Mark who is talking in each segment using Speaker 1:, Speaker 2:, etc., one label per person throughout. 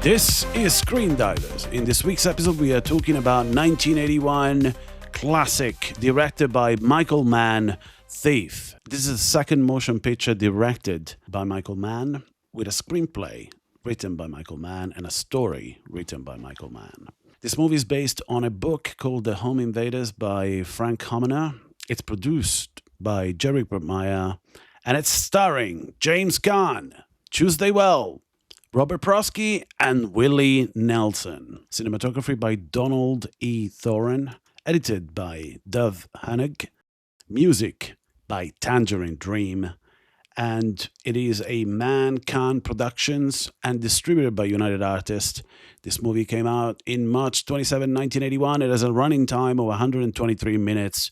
Speaker 1: This is Screendivers. In this week's episode, we are talking about 1981 classic directed by Michael Mann, Thief. This is the second motion picture directed by Michael Mann with a screenplay written by Michael Mann and a story written by Michael Mann. This movie is based on a book called The Home Invaders by Frank Homener. It's produced by Jerry Bruckheimer and it's starring James Caan, Tuesday Well, Robert Prosky, and Willie Nelson. Cinematography by Donald E. Thoren. Edited by Dov Hanig. Music by Tangerine Dream. And it is a Mann Caan Productions and distributed by United Artists. This movie came out in March 27, 1981. It has a running time of 123 minutes.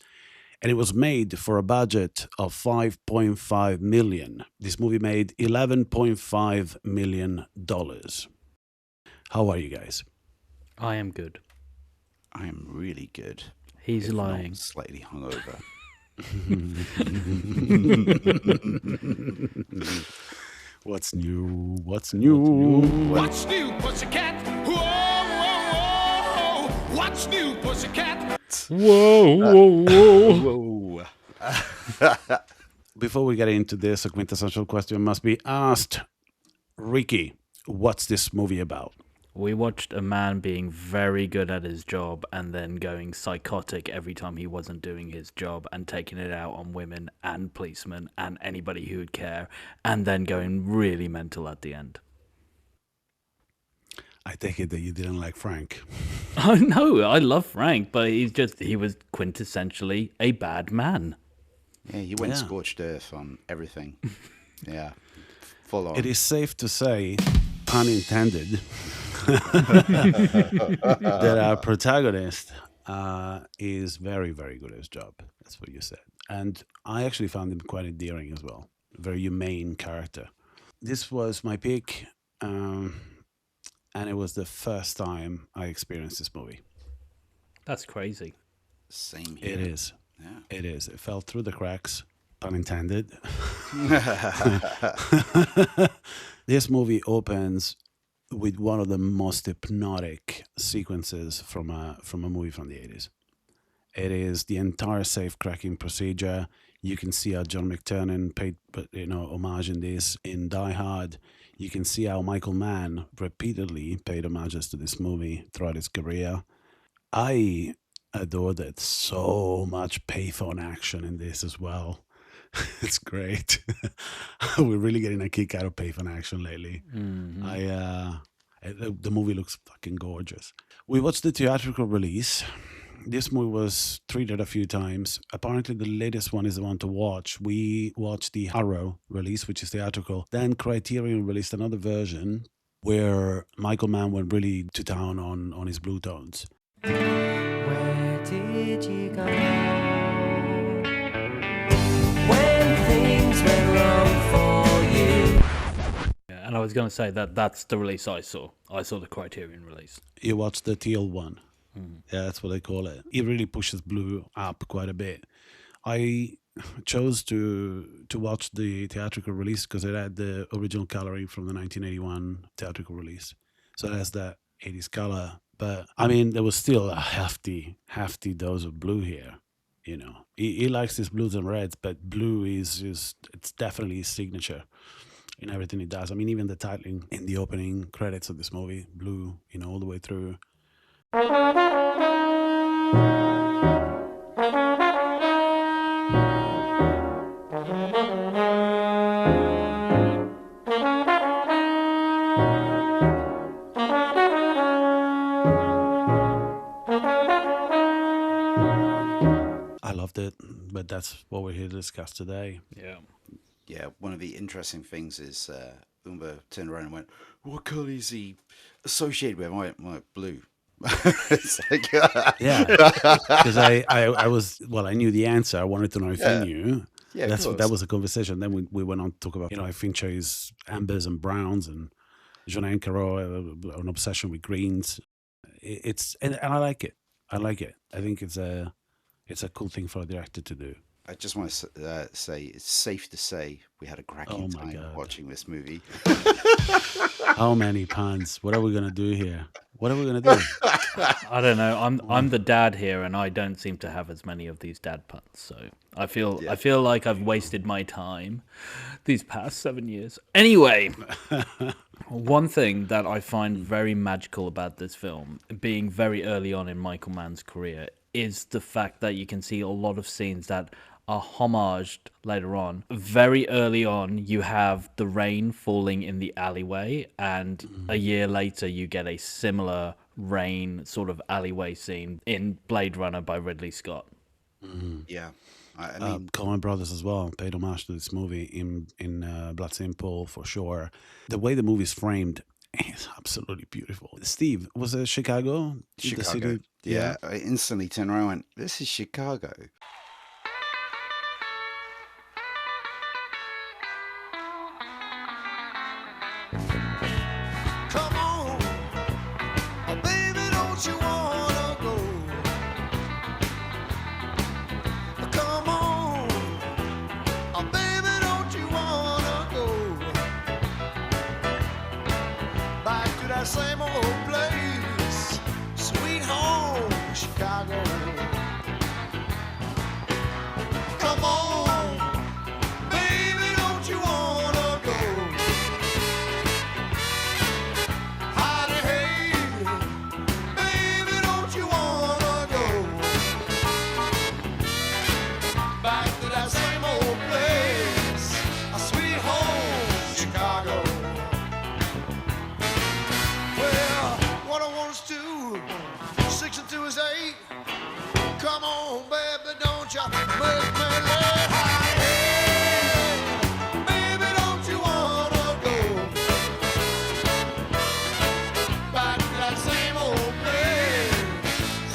Speaker 1: And it was made for a budget of $5.5 million. This movie made $11.5 million. How are you guys?
Speaker 2: I am good.
Speaker 3: I am really good.
Speaker 2: He's lying.
Speaker 3: Not slightly hungover.
Speaker 1: What's new? What's new?
Speaker 4: What's new, pussycat? Whoa, whoa, whoa. What's new, pussycat?
Speaker 2: Whoa.
Speaker 1: Before we get into this, a quintessential question must be asked. Ricky, what's this movie about?
Speaker 2: We watched a man being very good at his job and then going psychotic every time he wasn't doing his job and taking it out on women and policemen and anybody who would care and then going really mental at the end.
Speaker 1: I take it that you didn't like Frank.
Speaker 2: Oh no, I love Frank, but he was quintessentially a bad man.
Speaker 3: Yeah, he went scorched earth on everything. Yeah, full on.
Speaker 1: It is safe to say, pun intended, that our protagonist is very, very good at his job. That's what you said. And I actually found him quite endearing as well. Very humane character. This was my pick. And it was the first time I experienced this movie.
Speaker 2: That's crazy.
Speaker 3: Same here.
Speaker 1: It is.
Speaker 3: Yeah.
Speaker 1: It is. It fell through the cracks, pun intended. This movie opens with one of the most hypnotic sequences from a movie from the 80s. It is the entire safe cracking procedure. You can see how John McTiernan paid, homage in this in Die Hard. You can see how Michael Mann repeatedly paid homages to this movie throughout his career. I adored it. So much payphone action in this as well. It's great. We're really getting a kick out of payphone action lately.
Speaker 2: Mm-hmm.
Speaker 1: The movie looks fucking gorgeous. We watched the theatrical release. This movie was treated a few times. Apparently, the latest one is the one to watch. We watched the Arrow release, which is theatrical. Then Criterion released another version where Michael Mann went really to town on his blue tones.
Speaker 5: Where did you go when things went wrong for you?
Speaker 2: Yeah, and I was going to say that's the release I saw. I saw the Criterion release.
Speaker 1: You watched the teal one.
Speaker 2: Mm.
Speaker 1: Yeah, that's what they call it. It really pushes blue up quite a bit. I chose to watch the theatrical release because it had the original coloring from the 1981 theatrical release. So it has that 80s color. But, I mean, there was still a hefty dose of blue here. You know, he likes his blues and reds, but blue it's definitely his signature in everything he does. I mean, even the titling in the opening credits of this movie, blue, all the way through. I loved it, but that's what we're here to discuss today.
Speaker 2: Yeah.
Speaker 3: Yeah, one of the interesting things is Umba turned around and went, "What colour is he associated with?" I went, blue. It's like,
Speaker 1: Yeah, because I was, well, I knew the answer. I wanted to know if you knew.
Speaker 3: Yeah,
Speaker 1: that was a conversation. Then we went on to talk about, I think chose ambers and browns, and Jean Caro, an obsession with greens. And I like it. I think it's a cool thing for a director to do.
Speaker 3: I just want to say it's safe to say we had a cracking time watching this movie.
Speaker 1: How many puns? What are we gonna do here? What are we gonna do?
Speaker 2: I don't know. I'm the dad here, and I don't seem to have as many of these dad puns. So I feel like I've wasted my time these past 7 years. Anyway, one thing that I find very magical about this film, being very early on in Michael Mann's career, is the fact that you can see a lot of scenes that are homaged later on. Very early on, you have the rain falling in the alleyway, and a year later, you get a similar rain sort of alleyway scene in Blade Runner by Ridley Scott.
Speaker 3: Yeah. I mean,
Speaker 1: Coen Brothers as well paid homage to this movie in Blood Simple for sure. The way the movie is framed is absolutely beautiful. Steve, was it Chicago? The
Speaker 3: Chicago.
Speaker 1: city?
Speaker 3: Yeah. I instantly turned around and went, this is Chicago.
Speaker 4: Come on, oh baby, don't you wanna go? Come on, oh baby, don't you wanna go back to that same old place, sweet home, Chicago. Come on, baby, don't you wanna go? Howdy, hey, baby, don't you wanna go back to that same old place, a sweet home, Chicago? Well, what I want us to 6 and 2 is 8. Come on, baby, don't you make me late. Howdy, hey, baby, don't you wanna go back to that same old place,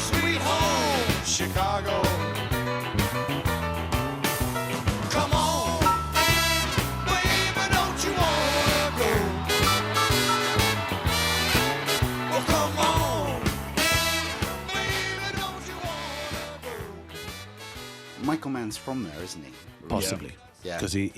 Speaker 4: sweet home, Chicago? Come on, baby, don't you wanna go? Oh, come on, baby, don't you wanna go?
Speaker 3: Michael Mann's from there, isn't he?
Speaker 1: Possibly.
Speaker 3: Yeah.
Speaker 1: Because he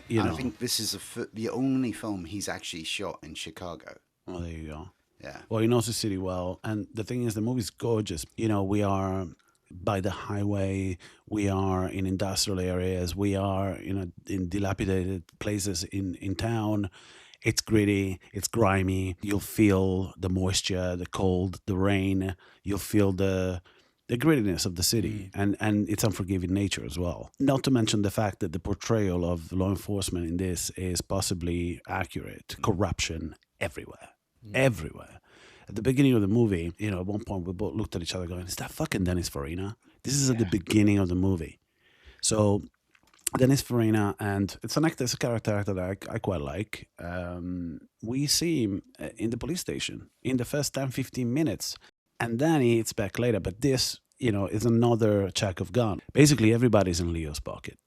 Speaker 1: you
Speaker 3: And
Speaker 1: know.
Speaker 3: I think this is the only film he's actually shot in Chicago.
Speaker 1: Well, there you go.
Speaker 3: Yeah.
Speaker 1: Well, he knows the city well. And the thing is, the movie's gorgeous. You know, we are by the highway. We are in industrial areas. We are, you know, in dilapidated places in town. It's gritty. It's grimy. You'll feel the moisture, the cold, the rain. You'll feel the grittiness of the city and its unforgiving nature as well. Not to mention the fact that the portrayal of law enforcement in this is possibly accurate. Corruption everywhere. Everywhere. At the beginning of the movie, you know, at one point we both looked at each other going, is that fucking Dennis Farina? This is at the beginning of the movie. So Dennis Farina, and it's a character that I quite like. We see him in the police station in the first 10, 15 minutes. And then he hits back later. But this, you know, is another check of gun. Basically, everybody's in Leo's pocket.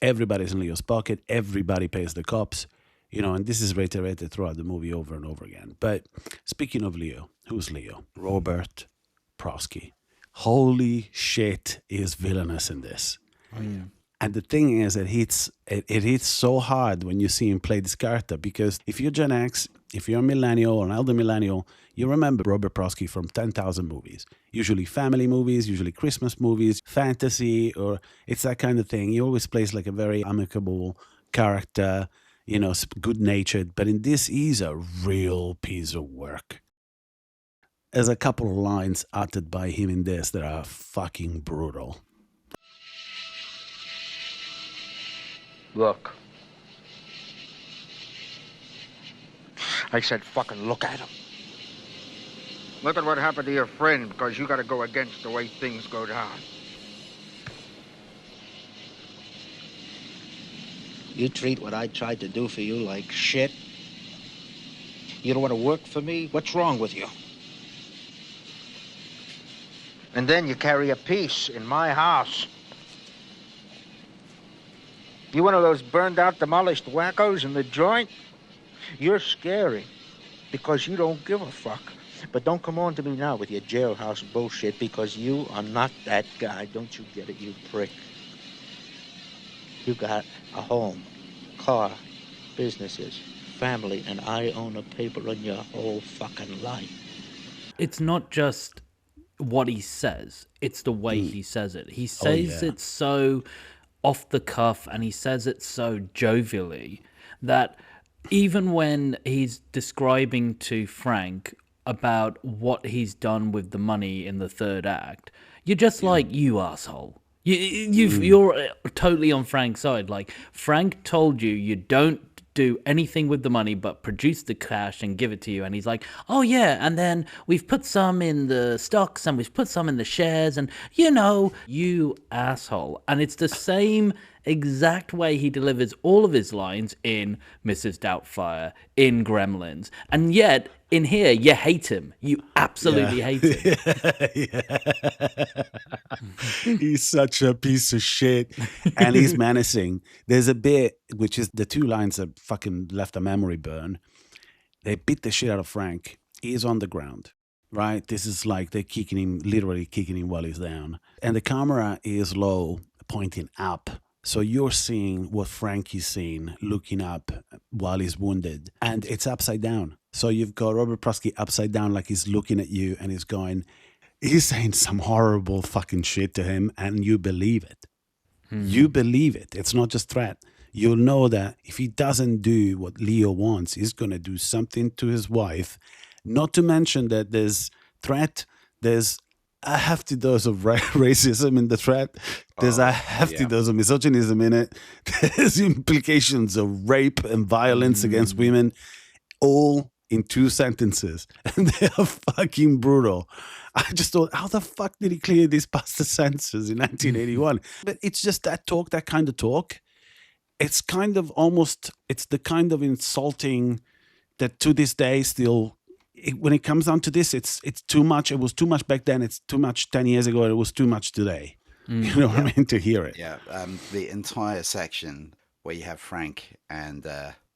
Speaker 1: Everybody's in Leo's pocket. Everybody pays the cops. You know, and this is reiterated throughout the movie over and over again. But speaking of Leo, who's Leo? Robert Prosky. Holy shit, is villainous in this.
Speaker 2: Oh, yeah.
Speaker 1: And the thing is, it hits so hard when you see him play this character, because if you're Gen X, if you're a millennial or an elder millennial, you remember Robert Prosky from 10,000 movies. Usually family movies, usually Christmas movies, fantasy, or it's that kind of thing. He always plays like a very amicable character, you know, good-natured. But in this, he's a real piece of work. There's a couple of lines uttered by him in this that are fucking brutal.
Speaker 6: Look. I said fucking look at him. Look at what happened to your friend because you gotta go against the way things go down.
Speaker 7: You treat what I tried to do for you like shit. You don't want to work for me? What's wrong with you?
Speaker 6: And then you carry a piece in my house. You one of those burned out, demolished wackos in the joint? You're scary because you don't give a fuck. But don't come on to me now with your jailhouse bullshit because you are not that guy. Don't you get it, you prick? You got a home, car, businesses, family, and I own a paper on your whole fucking life.
Speaker 2: It's not just what he says, it's the way he says it. He says
Speaker 1: yeah.
Speaker 2: it so off the cuff and he says it so jovially that even when he's describing to Frank about what he's done with the money in the third act, you're just like, you asshole. You're totally on Frank's side. Like, Frank told you don't do anything with the money but produce the cash and give it to you, and he's like, oh yeah, and then we've put some in the stocks and we've put some in the shares, and you asshole. And it's the same exact way he delivers all of his lines in Mrs. Doubtfire, in Gremlins, and yet in here you hate him. You absolutely hate him.
Speaker 1: He's such a piece of shit, and he's menacing. There's a bit which is the two lines that fucking left a memory burn. They beat the shit out of Frank. He's on the ground, right? This is like they're literally kicking him while he's down, and the camera is low, pointing up. So you're seeing what Frank is seeing, looking up while he's wounded, and it's upside down. So you've got Robert Prosky upside down, like he's looking at you, and he's saying some horrible fucking shit to him, and you believe it. You believe it. It's not just threat. You'll know that if he doesn't do what Leo wants, he's going to do something to his wife. Not to mention that there's threat, there's a hefty dose of racism in the threat. There's a hefty dose of misogynism in it. There's implications of rape and violence against women, all in 2 sentences. And they are fucking brutal. I just thought, how the fuck did he clear these past the senses in 1981? But it's just that talk, that kind of talk. It's kind of almost, it's the kind of insulting that to this day still, when it comes down to this, it's too much. It was too much back then. It's too much 10 years ago. It was too much today. You know what I mean? To hear it.
Speaker 3: Yeah. The entire section where you have Frank and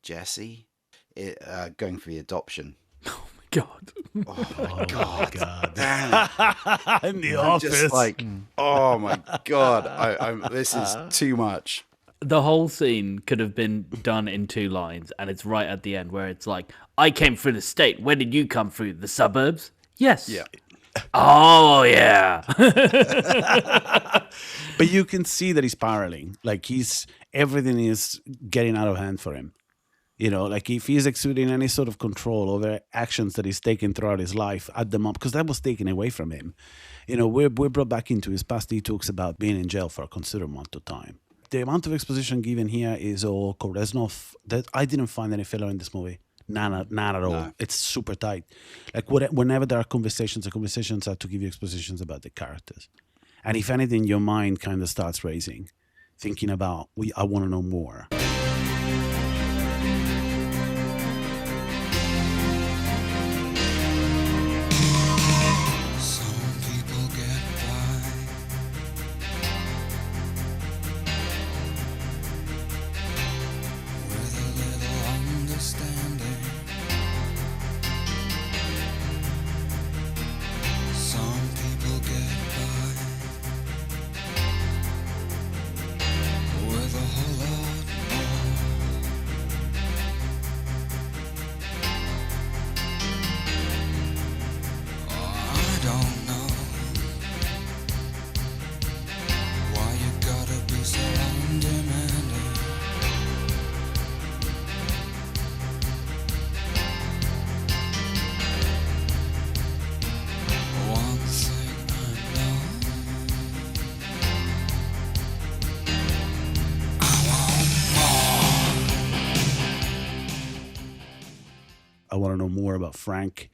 Speaker 3: Jesse going for the adoption.
Speaker 2: God.
Speaker 3: Oh, God.
Speaker 1: In the
Speaker 3: I'm
Speaker 1: office.
Speaker 3: just like, oh my God. This is too much.
Speaker 2: The whole scene could have been done in 2 lines, and it's right at the end where it's like, I came through the state. Where did you come through? The suburbs? Yes.
Speaker 3: Yeah.
Speaker 2: Oh, yeah.
Speaker 1: But you can see that he's spiraling. Like everything is getting out of hand for him. You know, like if he's exuding any sort of control over actions that he's taken throughout his life at the moment, because that was taken away from him. You know, we're brought back into his past. He talks about being in jail for a considerable amount of time. The amount of exposition given here is all Koreznov. That I didn't find any filler in this movie. Not at all. No. It's super tight. Like whenever there are conversations, the conversations are to give you expositions about the characters. And if anything, your mind kind of starts racing, thinking about, I want to know more. I want to know more about Frank.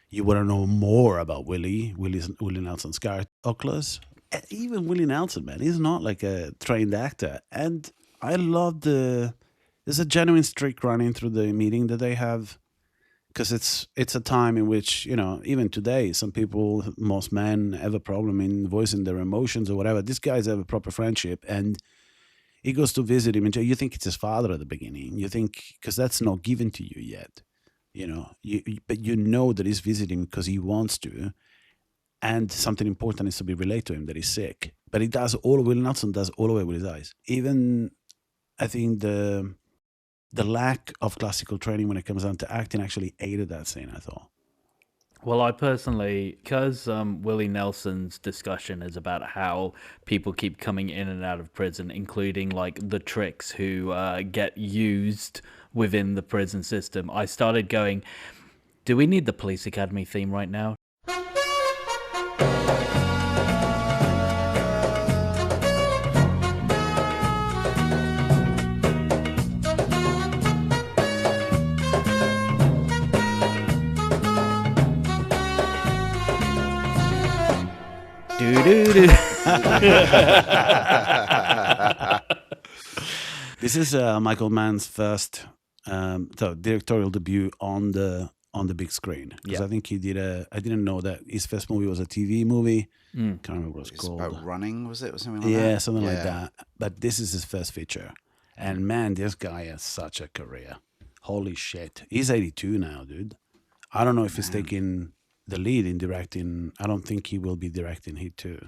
Speaker 1: You want to know more about Willie Nelson's character, Oculus. Even Willie Nelson, man, he's not like a trained actor. And I love there's a genuine streak running through the meeting that they have, because it's a time in which, you know, even today, some people, most men have a problem in voicing their emotions or whatever. These guys have a proper friendship, and he goes to visit him, and you think it's his father at the beginning. You think, because that's not given to you yet. You know, but you know that he's visiting because he wants to, and something important is to be relayed to him, that he's sick. But Will Nelson does all the way with his eyes. Even, I think the lack of classical training when it comes down to acting actually aided that scene, I thought.
Speaker 2: Well, I personally, because Willie Nelson's discussion is about how people keep coming in and out of prison, including like the tricks who get used within the prison system, I started going, do we need the Police Academy theme right now?
Speaker 1: This is Michael Mann's first directorial debut on the big screen. Because I think he did I didn't know that his first movie was a TV movie. Can't remember what it's called.
Speaker 3: About running, was it, or something like that?
Speaker 1: Yeah, something like that. But this is his first feature, and man, this guy has such a career. Holy shit, he's 82 now, dude. I don't know if he's taking the lead in directing. I don't think he will be directing Heat 2.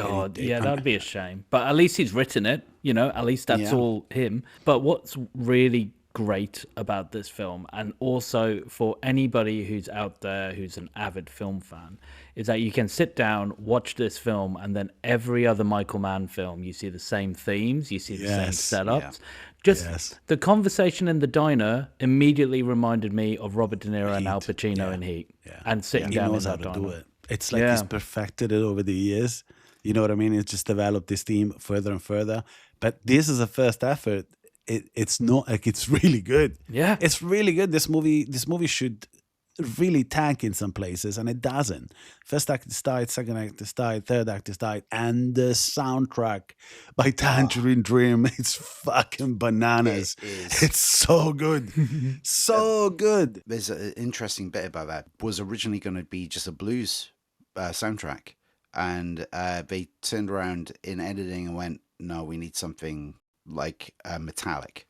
Speaker 2: Oh, yeah, that'd be a shame. But at least he's written it, you know, at least that's all him. But what's really great about this film, and also for anybody who's out there who's an avid film fan, is that you can sit down, watch this film, and then every other Michael Mann film, you see the same themes, you see the same setups. Just the conversation in the diner immediately reminded me of Robert De Niro and Al Pacino in Heat. And sitting down in that diner.
Speaker 1: Do it. It's like he's perfected it over the years. You know what I mean? It's just developed this theme further and further. But this is a first effort. It's not like it's really good.
Speaker 2: Yeah,
Speaker 1: it's really good. This movie should really tank in some places, and it doesn't. First act is tight, second act is tight, third act is tight, and the soundtrack by Tangerine Dream, it's fucking bananas. It's so good, so good.
Speaker 3: There's an interesting bit about that. Was originally going to be just a blues soundtrack, and they turned around in editing and went, no, we need something like metallic,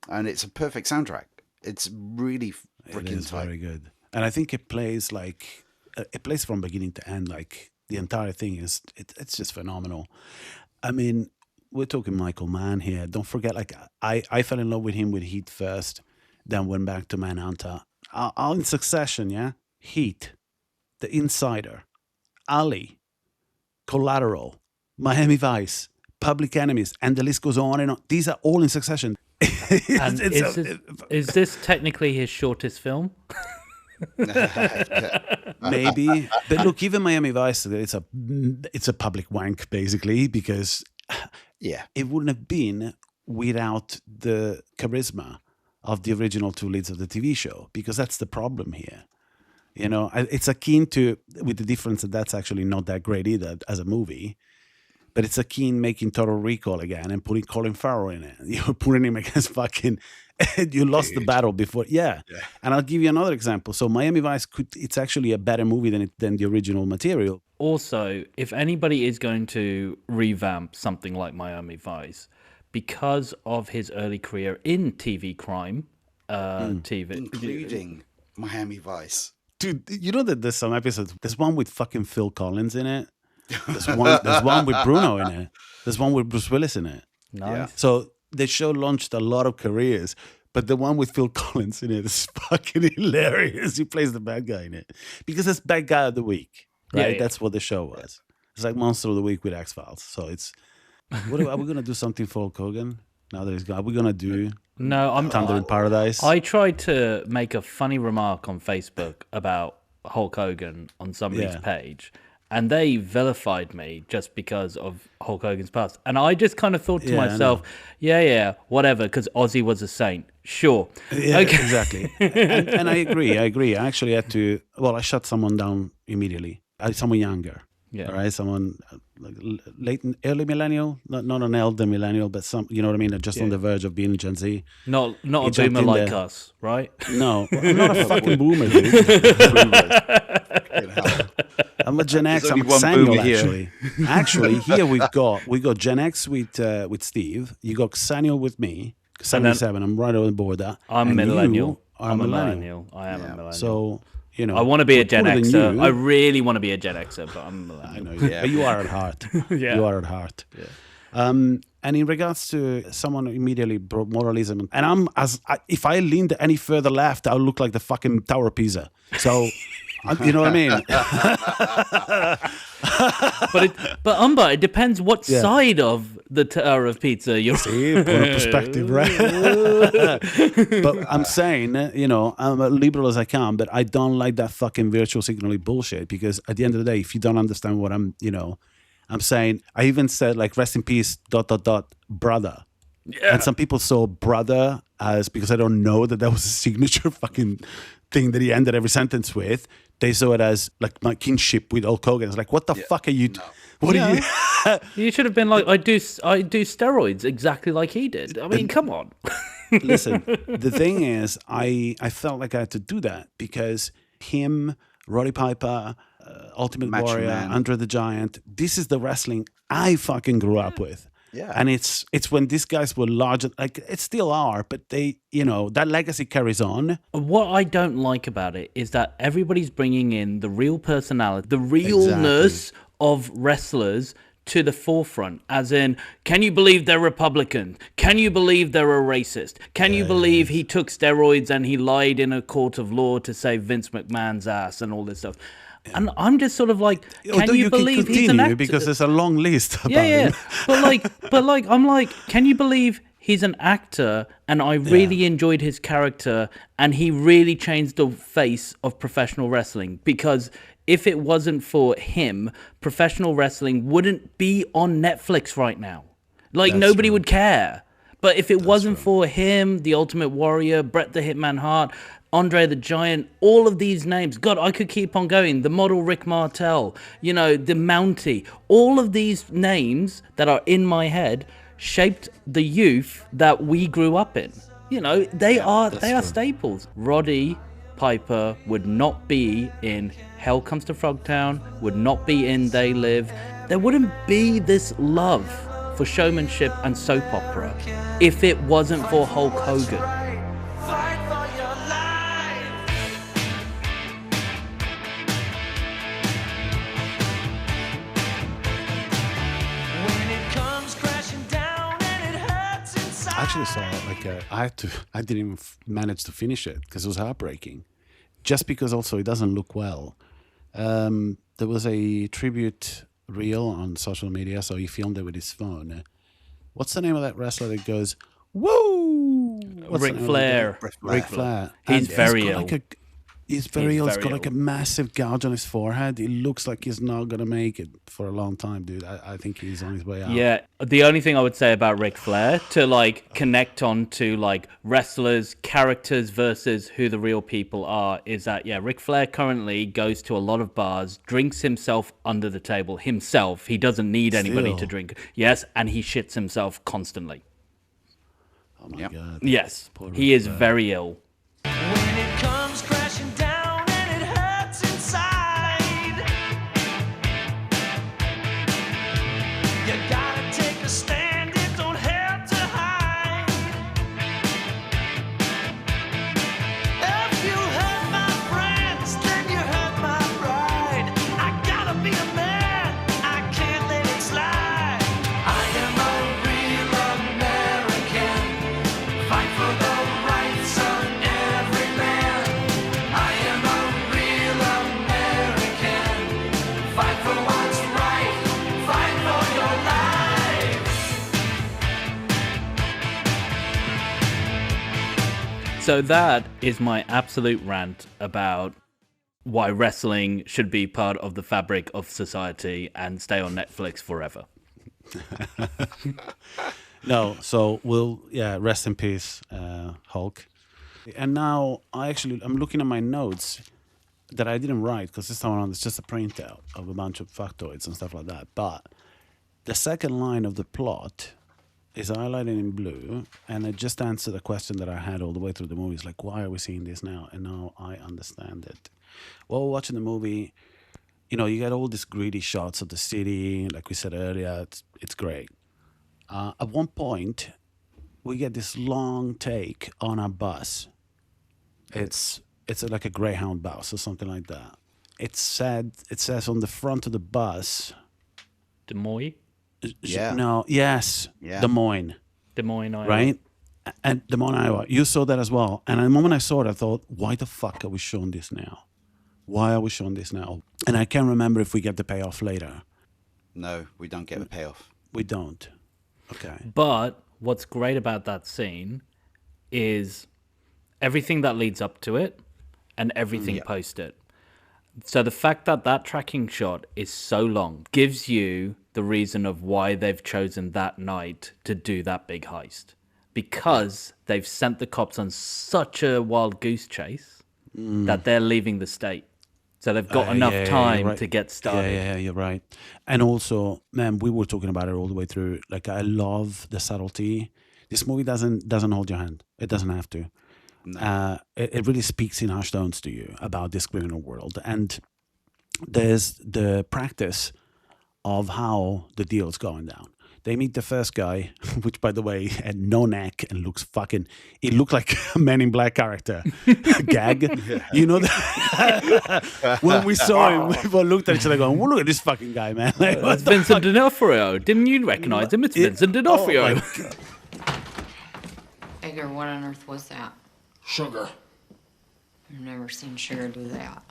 Speaker 3: and it's a perfect soundtrack. It's really freaking tight.
Speaker 1: Very good, and I think it plays like it plays from beginning to end. Like the entire thing is, it's just phenomenal. I mean, we're talking Michael Mann here. Don't forget, like I fell in love with him with Heat first, then went back to Manhunter. All in succession, yeah. Heat, The Insider, Ali, Collateral, Miami Vice, Public Enemies, and the list goes on and on. These are all in succession.
Speaker 2: And is this technically his shortest film?
Speaker 1: Maybe, but look, even Miami Vice, it's a public wank basically, because it wouldn't have been without the charisma of the original two leads of the TV show, because that's the problem here. You know, it's akin to, with the difference that that's actually not that great either as a movie. But it's akin making Total Recall again and putting Colin Farrell in it. You're putting him against fucking... you lost the battle before. Yeah. And I'll give you another example. So Miami Vice, it's actually a better movie than the original material.
Speaker 2: Also, if anybody is going to revamp something like Miami Vice, because of his early career in TV crime, TV...
Speaker 3: Including Miami Vice.
Speaker 1: Dude, you know that there's some episodes... There's one with fucking Phil Collins in it. There's one with Bruno in it. There's one with Bruce Willis in it.
Speaker 2: Nice. Yeah.
Speaker 1: So the show launched a lot of careers, but the one with Phil Collins in it is fucking hilarious. He plays the bad guy in it because it's bad guy of the week, right?
Speaker 2: Yeah.
Speaker 1: That's what the show was. It's like Monster of the Week with X-Files. So it's are we gonna do something for Hulk Hogan now that he's gone? Are we gonna do Thunder in Paradise?
Speaker 2: I tried to make a funny remark on Facebook about Hulk Hogan on somebody's page. And they vilified me just because of Hulk Hogan's past. And I just kind of thought to myself, whatever, because Ozzy was a saint. Sure.
Speaker 1: Yeah, okay. Exactly. and I agree. I actually had to, I shut someone down immediately. Someone younger. Yeah. All right. Someone like early millennial, not an elder millennial, but some, you know what I mean? Just on the verge of being Gen Z.
Speaker 2: Not a boomer like us, right?
Speaker 1: No, I'm not a fucking boomer, dude. I'm a Gen X. I'm a Samuel, actually. Actually, here we got Gen X with Steve. You got Samuel with me. 77. I'm right on the border.
Speaker 2: I'm a millennial. I'm a millennial. I am a millennial.
Speaker 1: So, you know,
Speaker 2: I want to be a Gen Xer. I really want to be a Gen Xer, but I'm a millennial.
Speaker 1: I know, but you are at heart. You are at heart.
Speaker 2: Yeah.
Speaker 1: And in regards to someone immediately brought moralism, and if I leaned any further left, I'll look like the fucking Tower of Pisa. So, you know what I mean?
Speaker 2: But Umba, it depends what side of the Tower of Pizza you're.
Speaker 1: See, put a perspective, right? But I'm saying, I'm as liberal as I can, but I don't like that fucking virtual signaling bullshit, because at the end of the day, if you don't understand what I'm saying, I even said like rest in peace ... brother. Yeah. And some people saw brother as, because I don't know that was a signature fucking thing that he ended every sentence with. They saw it as like my kinship with Hulk Hogan. It's like, what the fuck are you? What are you?
Speaker 2: You should have been like, I do steroids exactly like he did. I mean, come on.
Speaker 1: Listen, the thing is, I felt like I had to do that because him, Roddy Piper, Ultimate
Speaker 3: Macho
Speaker 1: Man.
Speaker 3: Man.
Speaker 1: Andre the Giant, this is the wrestling I fucking grew up with.
Speaker 3: Yeah.
Speaker 1: And it's when these guys were larger, like it still are, but they, that legacy carries on.
Speaker 2: What I don't like about it is that everybody's bringing in the real personality, the realness of wrestlers to the forefront, as in, can you believe they're Republican? Can you believe they're a racist? Can you believe he took steroids and he lied in a court of law to save Vince McMahon's ass and all this stuff? And I'm just sort of like, can you believe he's an actor?
Speaker 1: Because there's a long list about
Speaker 2: him.
Speaker 1: But
Speaker 2: I'm like, can you believe he's an actor? And I really enjoyed his character, and he really changed the face of professional wrestling. Because if it wasn't for him, professional wrestling wouldn't be on Netflix right now. Like, nobody would care. But if it wasn't for him, The Ultimate Warrior, Bret the Hitman Hart, Andre the Giant, all of these names, God, I could keep on going. The model Rick Martel, the Mountie, all of these names that are in my head shaped the youth that we grew up in. They are staples. Roddy Piper would not be in Hell Comes to Frogtown, would not be in They Live. There wouldn't be this love for showmanship and soap opera if it wasn't for Hulk Hogan.
Speaker 1: I actually saw I didn't even manage to finish it because it was heartbreaking. Just because also it doesn't look well. There was a tribute reel on social media, so he filmed it with his phone. What's the name of that wrestler that goes, woo?
Speaker 2: Ric Flair.
Speaker 1: Ric Flair.
Speaker 2: He's very ill.
Speaker 1: He's very ill. He's got like a massive gouge on his forehead. It looks like he's not going to make it for a long time, dude. I think he's on his way out.
Speaker 2: Yeah. The only thing I would say about Ric Flair, to connect on to wrestlers, characters versus who the real people are, is that, Ric Flair currently goes to a lot of bars, drinks himself under the table himself. He doesn't need anybody to drink. Yes. And he shits himself constantly.
Speaker 1: Oh my God.
Speaker 2: Yes. He is very ill.
Speaker 5: When it comes crashing down and it hurts inside, you gotta take a stand, it don't have to hide. If you hurt my friends, then you hurt my pride. I gotta be a man, I can't let it slide. I am a real American, fight for the rights of every man. I am a real American, fight for what's right, fight for your life.
Speaker 2: So that is my absolute rant about why wrestling should be part of the fabric of society and stay on Netflix forever.
Speaker 1: No, so rest in peace, Hulk. And now I'm looking at my notes that I didn't write because this time around it's just a printout of a bunch of factoids and stuff like that. But the second line of the plot is highlighted in blue, and it just answered a question that I had all the way through the movie. It's like, why are we seeing this now? And now I understand it. While watching the movie, you get all these greedy shots of the city, like we said earlier. It's great. At one point, we get this long take on a bus. It's like a Greyhound bus or something like that. It says on the front of the bus,
Speaker 2: Des Moines?
Speaker 3: Yeah.
Speaker 1: No, yes,
Speaker 3: Yeah.
Speaker 1: Des Moines,
Speaker 2: Des Moines, Iowa.
Speaker 1: right? And Des Moines, Iowa. You saw that as well. And at the moment I saw it, I thought, why the fuck are we showing this now? Why are we showing this now? And I can't remember if we get the payoff later.
Speaker 3: No, we don't get the payoff.
Speaker 1: We don't. Okay.
Speaker 2: But what's great about that scene is everything that leads up to it and everything post it. So the fact that that tracking shot is so long gives you the reason of why they've chosen that night to do that big heist. Because they've sent the cops on such a wild goose chase that they're leaving the state. So they've got enough
Speaker 1: yeah,
Speaker 2: time
Speaker 1: right.
Speaker 2: to get started.
Speaker 1: Yeah, you're right. And also, man, we were talking about it all the way through. Like, I love the subtlety. This movie doesn't hold your hand. It doesn't have to.
Speaker 3: No.
Speaker 1: It really speaks in harsh tones to you about this criminal world. And there's the practice of how the deal's going down. They meet the first guy, which, by the way, had no neck and looks fucking... He looked like a Man in Black character. Gag. You know that? When we saw him, people looked at each other going, well, look at this fucking guy, man. Like,
Speaker 2: It's Vincent D'Onofrio. Didn't you recognize him? It's Vincent D'Onofrio.
Speaker 1: Oh, my God.
Speaker 8: Edgar, what on earth was that?
Speaker 9: Sugar.
Speaker 8: I've never seen Sugar do that.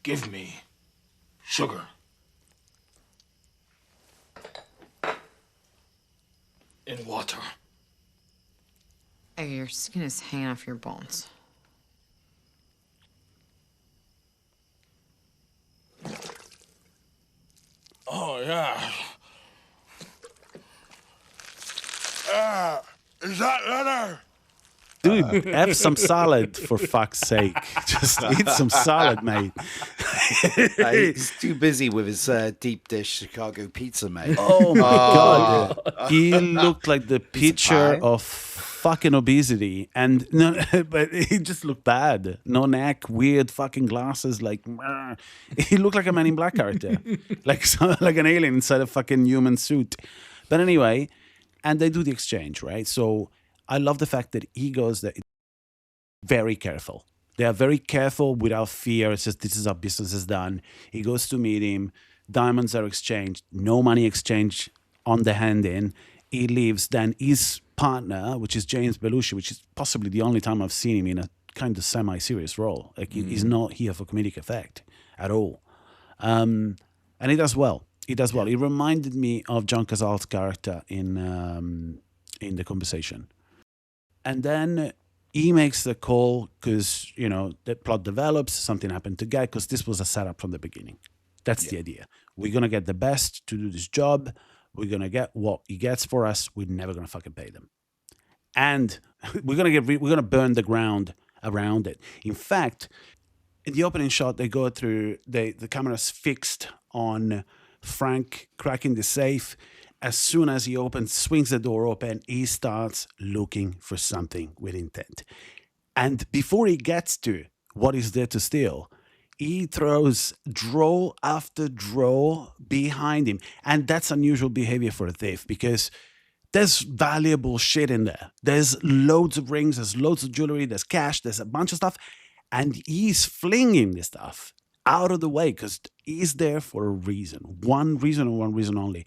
Speaker 9: Give me sugar. In water.
Speaker 8: Edgar, your skin is hanging off your bones.
Speaker 9: Oh, yeah. Is that leather?
Speaker 1: Dude, have some salad, for fuck's sake. Just eat some salad, mate.
Speaker 3: He's too busy with his deep dish Chicago pizza, mate.
Speaker 1: Oh, my God. He looked like the picture
Speaker 3: pie.
Speaker 1: of fucking obesity. And no, but he just looked bad. No neck, weird fucking glasses. Like, he looked like a Man in Black character. like an alien inside a fucking human suit. But anyway, and they do the exchange, right? So I love the fact that he goes there very careful. They are very careful without fear. It's just, this is how business is done. He goes to meet him. Diamonds are exchanged. No money exchange on the hand in. He leaves. Then his partner, which is James Belushi, which is possibly the only time I've seen him in a kind of semi-serious role. Like, he's not here for comedic effect at all. And he does well. He does well. He reminded me of John Cazale's character in The Conversation. And then he makes the call because, you know, the plot develops, something happened to Guy, because this was a setup from the beginning. That's the idea. We're going to get the best to do this job. We're going to get what he gets for us. We're never going to fucking pay them. And we're going to burn the ground around it. In fact, in the opening shot, they go through, the camera's fixed on Frank cracking the safe. As soon as he swings the door open, he starts looking for something with intent. And before he gets to what is there to steal, he throws drawer after drawer behind him. And that's unusual behavior for a thief, because there's valuable shit in there. There's loads of rings, there's loads of jewelry, there's cash, there's a bunch of stuff. And he's flinging this stuff out of the way because he's there for a reason. One reason and one reason only.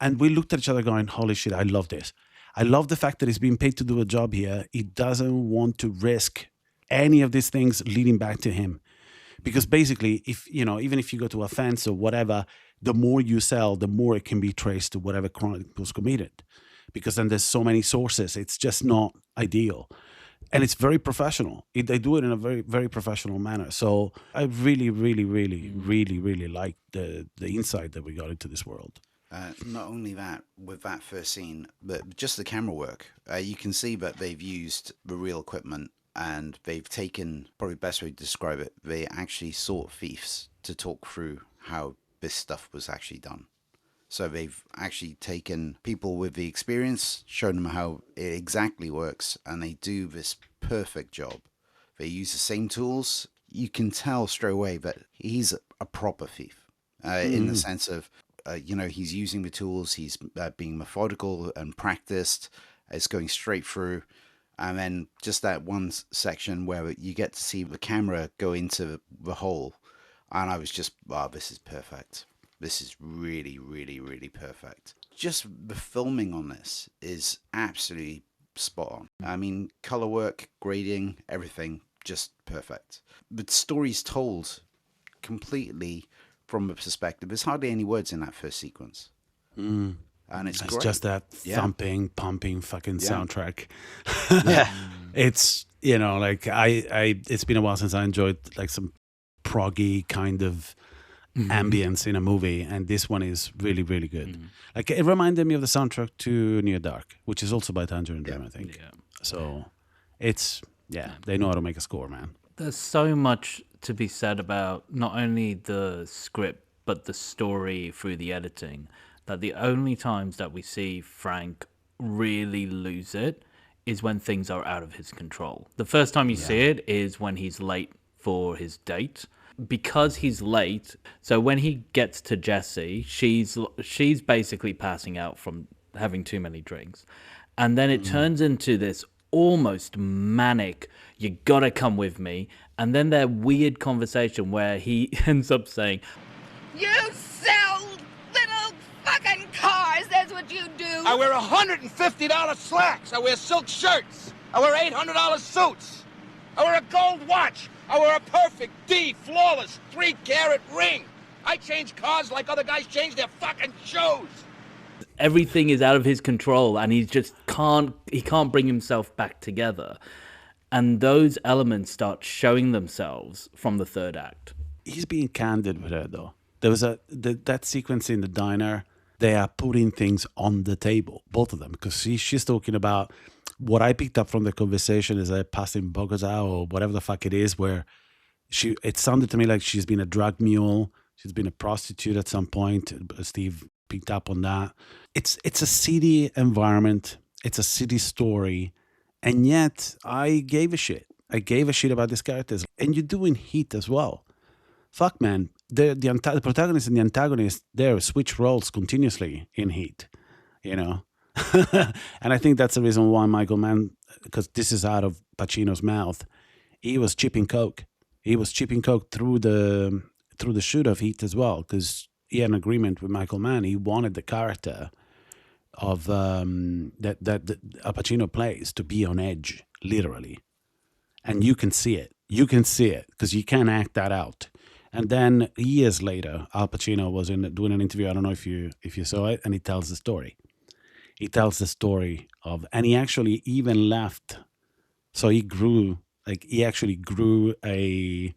Speaker 1: And we looked at each other going, holy shit, I love this. I love the fact that he's being paid to do a job here. He doesn't want to risk any of these things leading back to him. Because basically, if you know, even if you go to a fence or whatever, the more you sell, the more it can be traced to whatever crime was committed. Because then there's so many sources. It's just not ideal. And it's very professional. They do it in a very, very professional manner. So I really, really, really, really, really like the insight that we got into this world.
Speaker 3: Not only that, with that first scene, but just the camera work. You can see that they've used the real equipment, and they've taken, probably the best way to describe it, they actually sought thieves to talk through how this stuff was actually done. So they've actually taken people with the experience, shown them how it exactly works, and they do this perfect job. They use the same tools. You can tell straight away that he's a proper thief, in the sense of, he's using the tools, he's being methodical and practiced, it's going straight through. And then just that one section where you get to see the camera go into the hole. And I was just, wow, this is perfect. This is really, really, really perfect. Just the filming on this is absolutely spot on. I mean, color work, grading, everything, just perfect. The story's told completely from a perspective. There's hardly any words in that first sequence. And it's great.
Speaker 1: just that
Speaker 3: Yeah.
Speaker 1: thumping, pumping fucking
Speaker 3: Yeah.
Speaker 1: soundtrack.
Speaker 3: Yeah.
Speaker 1: It's, you know, like I it's been a while since I enjoyed like some proggy kind of ambience in a movie, and this one is really, really good. Like it reminded me of the soundtrack to Near Dark, which is also by Tangerine Dream, I think.
Speaker 2: Yeah.
Speaker 1: So it's they know how to make a score, man.
Speaker 2: There's so much to be said about not only the script but the story through the editing, that the only times that we see Frank really lose it is when things are out of his control. The first time you see it is when he's late for his date. Because he's late, so when he gets to Jessie, she's basically passing out from having too many drinks. And then it turns into this almost manic, you gotta come with me. And then their weird conversation where he ends up saying,
Speaker 10: You sell little fucking cars, that's what you do.
Speaker 9: I wear $150 slacks. I wear silk shirts. I wear $800 suits. I wear a gold watch. I wear a perfect D, flawless, 3-carat ring. I change cars like other guys change their fucking shoes.
Speaker 2: everything is out of his control and he just can't bring himself back together. And those elements start showing themselves from the third act.
Speaker 1: He's being candid with her, though. There was that sequence in the diner. They are putting things on the table, both of them, because she's talking about what I picked up from the conversation is a passing Bogota or whatever the fuck it is, where it sounded to me like she's been a drug mule. She's been a prostitute at some point. Steve picked up on that. It's a city environment. It's a city story. And yet I gave a shit. I gave a shit about these characters. And you do in Heat as well. Fuck, man. The protagonist and the antagonist, they switch roles continuously in Heat, you know? And I think that's the reason why Michael Mann, because this is out of Pacino's mouth, he was chipping coke. He was chipping coke through the shoot of Heat as well, because he had an agreement with Michael Mann. He wanted the character of that Al Pacino plays to be on edge, literally. And you can see it. You can see it because you can't act that out. And then years later, Al Pacino was doing an interview. I don't know if you saw it, and he tells the story. He tells the story of, and he actually even left. So he actually grew a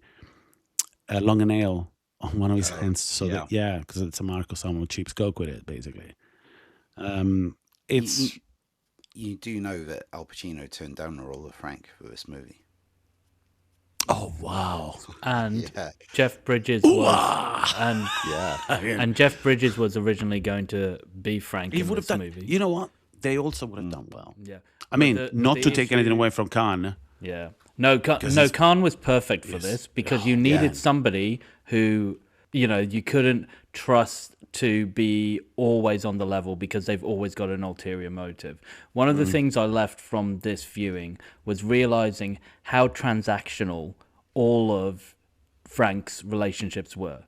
Speaker 1: longer nail on one of his hands. So because it's a mark of someone who cheaps coke with it, basically.
Speaker 3: You do know that Al Pacino turned down the role of Frank for this movie.
Speaker 1: Oh wow!
Speaker 2: And Jeff Bridges was, and Jeff Bridges was originally going to be Frank in this movie.
Speaker 1: You know what? They also would have done well.
Speaker 2: Yeah,
Speaker 1: I mean, not to take anything away from Caan.
Speaker 2: Yeah, Caan was perfect for this because you needed somebody who you couldn't trust to be always on the level because they've always got an ulterior motive. One of the things I left from this viewing was realizing how transactional all of Frank's relationships were.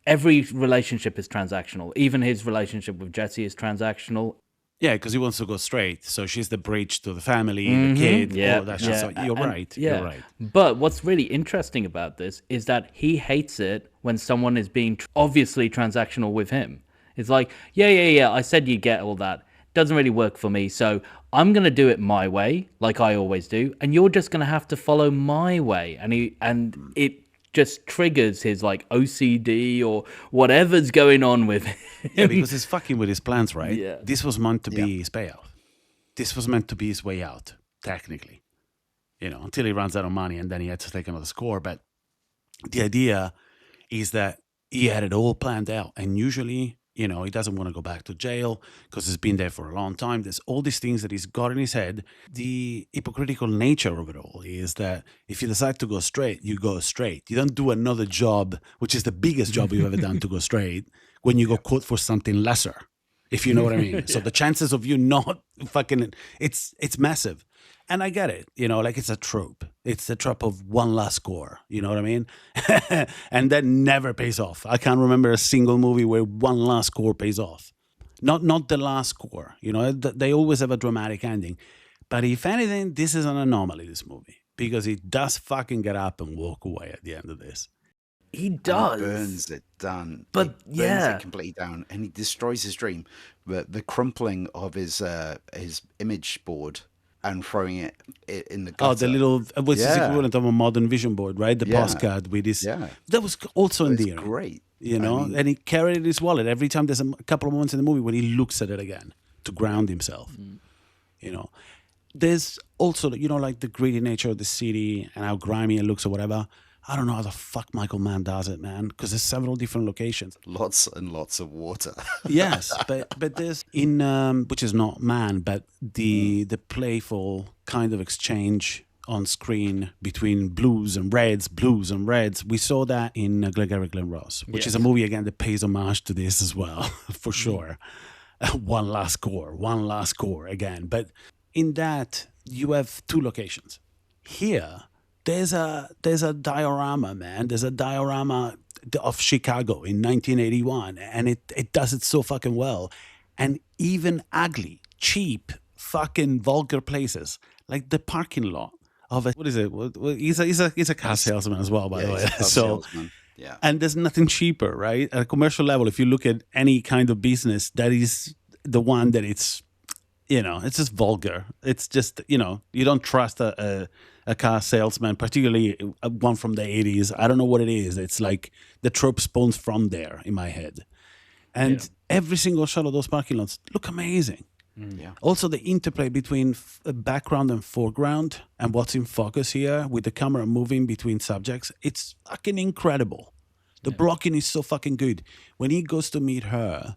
Speaker 2: Every relationship is transactional. Even his relationship with Jessie is transactional.
Speaker 1: Yeah, because he wants to go straight. So she's the bridge to the family, the kid.
Speaker 2: Yeah,
Speaker 1: all that shit. So you're right. You're right.
Speaker 2: But what's really interesting about this is that he hates it when someone is being obviously transactional with him. It's like, yeah, I said you get all that. Doesn't really work for me, so I'm going to do it my way, like I always do, and you're just going to have to follow my way. And it just triggers his like OCD or whatever's going on with him.
Speaker 1: Yeah, because he's fucking with his plans, right?
Speaker 2: Yeah.
Speaker 1: This was meant to be his payoff. This was meant to be his way out, technically. Until he runs out of money and then he had to take another score. But the idea is that he had it all planned out. And usually, he doesn't want to go back to jail because he's been there for a long time. There's all these things that he's got in his head. The hypocritical nature of it all is that if you decide to go straight, you go straight. You don't do another job, which is the biggest job you've ever done, to go straight, when you go caught for something lesser, if you know what I mean. So the chances of you not fucking, it's massive. And I get it, like it's a trope. It's the trope of one last score, you know what I mean? And that never pays off. I can't remember a single movie where one last score pays off. Not the last score, they always have a dramatic ending. But if anything, this is an anomaly, this movie, because he does fucking get up and walk away at the end of this.
Speaker 2: He does.
Speaker 3: And he burns it down.
Speaker 2: But
Speaker 3: he burns it completely down, and he destroys his dream. The crumpling of his image board and throwing it in the gutter.
Speaker 1: Oh, the little, what's the equivalent of a modern vision board, right? The postcard with this.
Speaker 3: Yeah.
Speaker 1: That was also endearing.
Speaker 3: Great.
Speaker 1: And he carried it in his wallet every time. There's a couple of moments in the movie when he looks at it again to ground himself. There's also, like the gritty nature of the city and how grimy it looks or whatever. I don't know how the fuck Michael Mann does it, man, because there's several different locations.
Speaker 3: Lots and lots of water.
Speaker 1: Yes, but there's which is not Mann, but the playful kind of exchange on screen between blues and reds. We saw that in Glengarry Glen Ross, which is a movie, again, that pays homage to this as well, for sure. One last score again. But in that, you have two locations. Here, there's a diorama, man. There's a diorama of Chicago in 1981, and it does it so fucking well. And even ugly, cheap, fucking vulgar places, like the parking lot of a, what is it? He's a car salesman as well, by the way.
Speaker 3: Salesman. Yeah.
Speaker 1: And there's nothing cheaper, right? At a commercial level, if you look at any kind of business, that is the one that it's just vulgar. It's just, you don't trust a car salesman, particularly one from the 80s. I don't know what it is. It's like the trope spawns from there in my head. And every single shot of those parking lots look amazing.
Speaker 3: Yeah.
Speaker 1: Also, the interplay between background and foreground and what's in focus here with the camera moving between subjects, it's fucking incredible. The blocking is so fucking good. When he goes to meet her,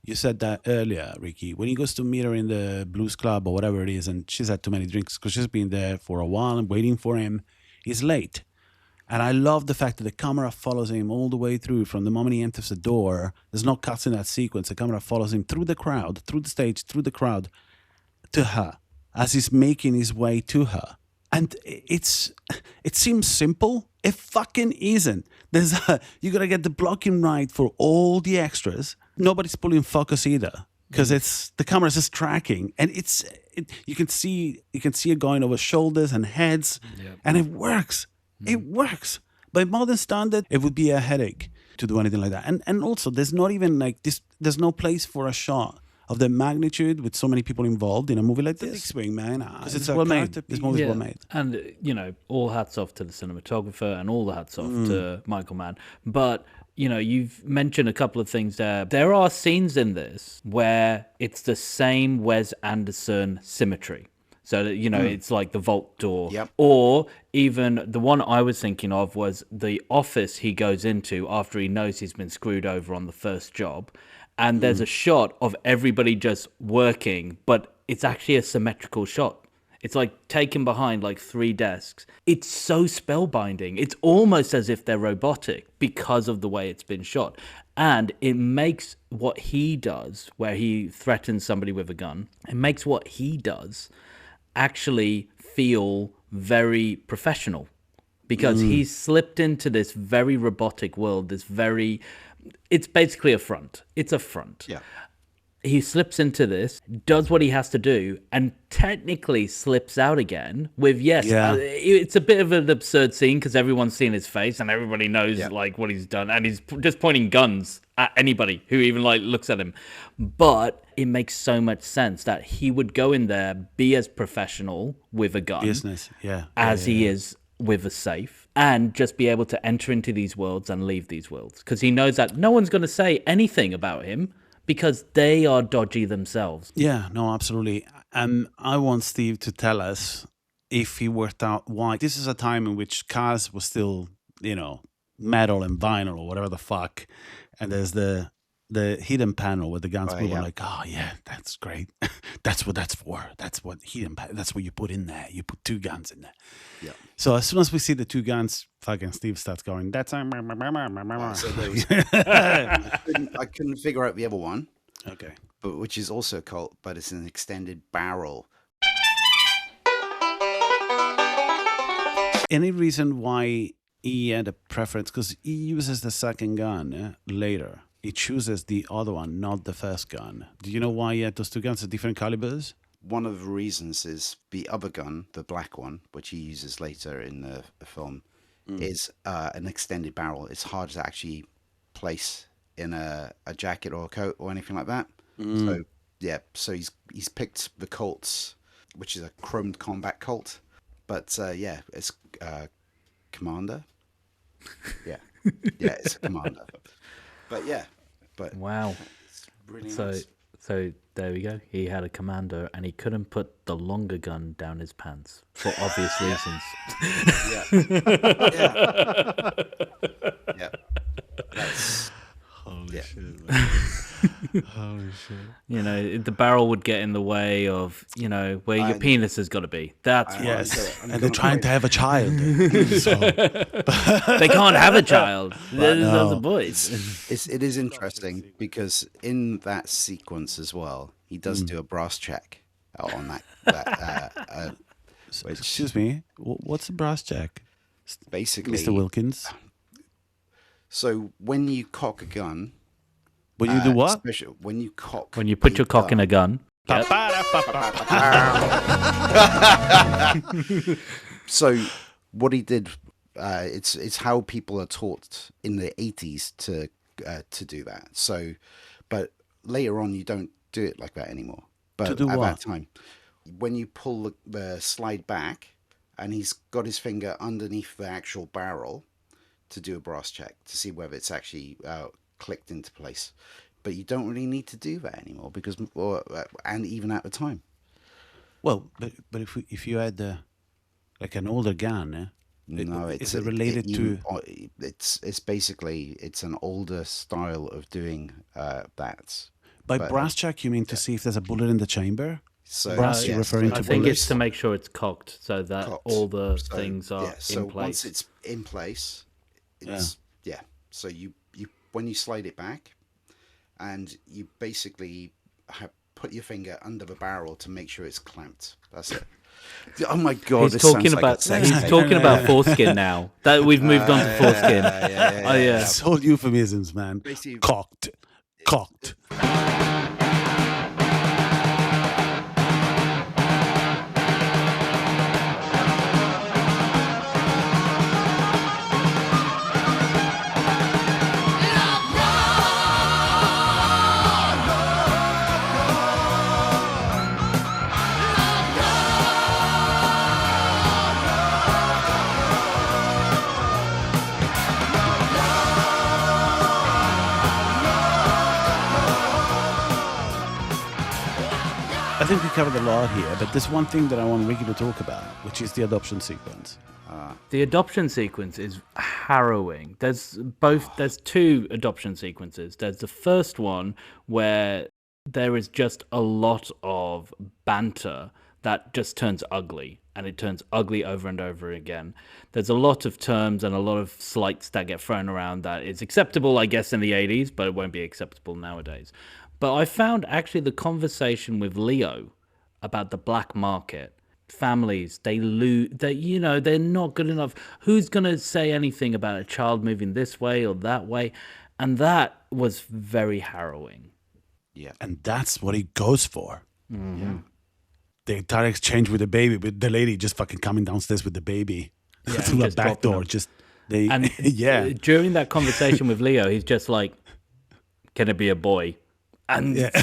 Speaker 1: you said that earlier, Ricky, when he goes to meet her in the blues club or whatever it is, and she's had too many drinks because she's been there for a while and waiting for him, he's late. And I love the fact that the camera follows him all the way through from the moment he enters the door. There's no cuts in that sequence. The camera follows him through the crowd, through the stage, through the crowd, to her, as he's making his way to her. And it seems simple. It fucking isn't. You got to get the blocking right for all the extras. Nobody's pulling focus either, because the camera's just tracking, and you can see it going over shoulders and heads, and it works. It works. By modern standard, it would be a headache to do anything like that. And also, there's not even like this. There's no place for a shot of the magnitude with so many people involved in a movie like this. Big swing, man. Because it's well made. This movie's well made.
Speaker 2: And all hats off to the cinematographer, and all the hats off to Michael Mann. But you've mentioned a couple of things there. There are scenes in this where it's the same Wes Anderson symmetry. So that, it's like the vault door.
Speaker 3: Yep.
Speaker 2: Or even the one I was thinking of was the office he goes into after he knows he's been screwed over on the first job. And there's a shot of everybody just working, but it's actually a symmetrical shot. It's like taken behind like 3 desks. It's so spellbinding. It's almost as if they're robotic because of the way it's been shot. And it makes what he does, where he threatens somebody with a gun, it makes what he does actually feel very professional, because he's slipped into this very robotic world, it's basically a front. It's a front.
Speaker 3: Yeah.
Speaker 2: He slips into this, does what he has to do, and technically slips out again with, it's a bit of an absurd scene because everyone's seen his face and everybody knows like what he's done, and he's just pointing guns at anybody who even like looks at him. But it makes so much sense that he would go in there, be as professional with a gun as he is with a safe, and just be able to enter into these worlds and leave these worlds, because he knows that no one's going to say anything about him because they are dodgy themselves.
Speaker 1: Yeah, no, absolutely. I want Steve to tell us if he worked out why. This is a time in which cars was still, metal and vinyl or whatever the fuck. And there's the hidden panel with the guns. People are like, oh yeah, that's great. That's what that's for. That's what that's what you put in there. You put 2 guns in there. Yeah. So as soon as we see the 2 guns, fucking Steve starts going, that's
Speaker 3: So there was, I couldn't figure out the other one.
Speaker 1: Okay.
Speaker 3: But which is also a cult, but it's an extended barrel.
Speaker 1: Any reason why he had a preference? Because he uses the second gun later. He chooses the other one, not the first gun. Do you know why he had those two guns at different calibers?
Speaker 3: One of the reasons is the other gun, the black one, which he uses later in the film, is an extended barrel. It's hard to actually place in a jacket or a coat or anything like that. So yeah, so he's picked the Colts, which is a chromed combat Colt. But yeah, it's Commander. Yeah, it's a Commander. But yeah,
Speaker 2: Wow.
Speaker 3: it's really
Speaker 2: So
Speaker 3: nice.
Speaker 2: so there we go. He had a Commander, and he couldn't put the longer gun down his pants for obvious reasons.
Speaker 3: Yeah. That's
Speaker 1: Holy shit, man. Holy shit.
Speaker 2: You know, the barrel would get in the way of, you know, where your penis has got to be. That's why.
Speaker 1: Yes, and they're trying to have a child. So,
Speaker 2: They can't have a child. Those are the boys.
Speaker 3: it is interesting because in that sequence as well, he does do a brass check on that which
Speaker 1: excuse me, what's a brass check,
Speaker 3: basically
Speaker 1: Mr. Wilkins?
Speaker 3: So when you cock a gun,
Speaker 1: When you do what?
Speaker 3: when you cock,
Speaker 2: When you put your cock in a gun. Yep.
Speaker 3: So what he did, it's how people are taught in the 80s to do that. So, but later on, you don't do it like that anymore. But
Speaker 1: To do
Speaker 3: at
Speaker 1: what?
Speaker 3: that time, when you pull the slide back, and he's got his finger underneath the actual barrel to do a brass check to see whether it's actually clicked into place. But you don't really need to do that anymore because, and even at the time.
Speaker 1: Well, but if you had like an older gun,
Speaker 3: No,
Speaker 1: is it related to?
Speaker 3: It's basically it's an older style of doing that.
Speaker 1: By
Speaker 3: but-
Speaker 1: brass check, you mean to see if there's a bullet in the chamber?
Speaker 3: So
Speaker 1: Brass, you're referring
Speaker 2: I
Speaker 1: to
Speaker 2: think
Speaker 1: bullets?
Speaker 2: it's to make sure it's cocked so that
Speaker 3: cocked.
Speaker 2: all the
Speaker 3: So,
Speaker 2: things are
Speaker 3: so
Speaker 2: in place.
Speaker 3: once it's in place, it's So you when you slide it back, and you basically put your finger under the barrel to make sure it's clamped. That's it. Oh my god!
Speaker 2: He's
Speaker 3: this
Speaker 2: talking
Speaker 3: sounds like
Speaker 2: about
Speaker 3: a sex tape.
Speaker 2: about foreskin now. That we've moved on to foreskin. Oh yeah.
Speaker 1: It's all euphemisms, man.
Speaker 3: Basically-
Speaker 1: Cocked. I think we covered a lot here, but there's one thing that I want Ricky to talk about, which is the adoption sequence.
Speaker 2: The adoption sequence is harrowing. There's two adoption sequences. There's the first one where there is just a lot of banter that just turns ugly, and it turns ugly over and over again. There's a lot of terms and a lot of slights that get thrown around that is acceptable, I guess, in the 80s, but it won't be acceptable nowadays. But I found actually the conversation with Leo about the black market, families, they're not good enough. Who's going to say anything about a child moving this way or that way? And that was very harrowing.
Speaker 3: Yeah.
Speaker 1: And that's what he goes for. The entire exchange with the baby, with the lady just fucking coming downstairs with the baby through a
Speaker 2: just
Speaker 1: back
Speaker 2: dropping
Speaker 1: door.
Speaker 2: them. And during that conversation with Leo, he's just like, can it be a boy? And
Speaker 1: It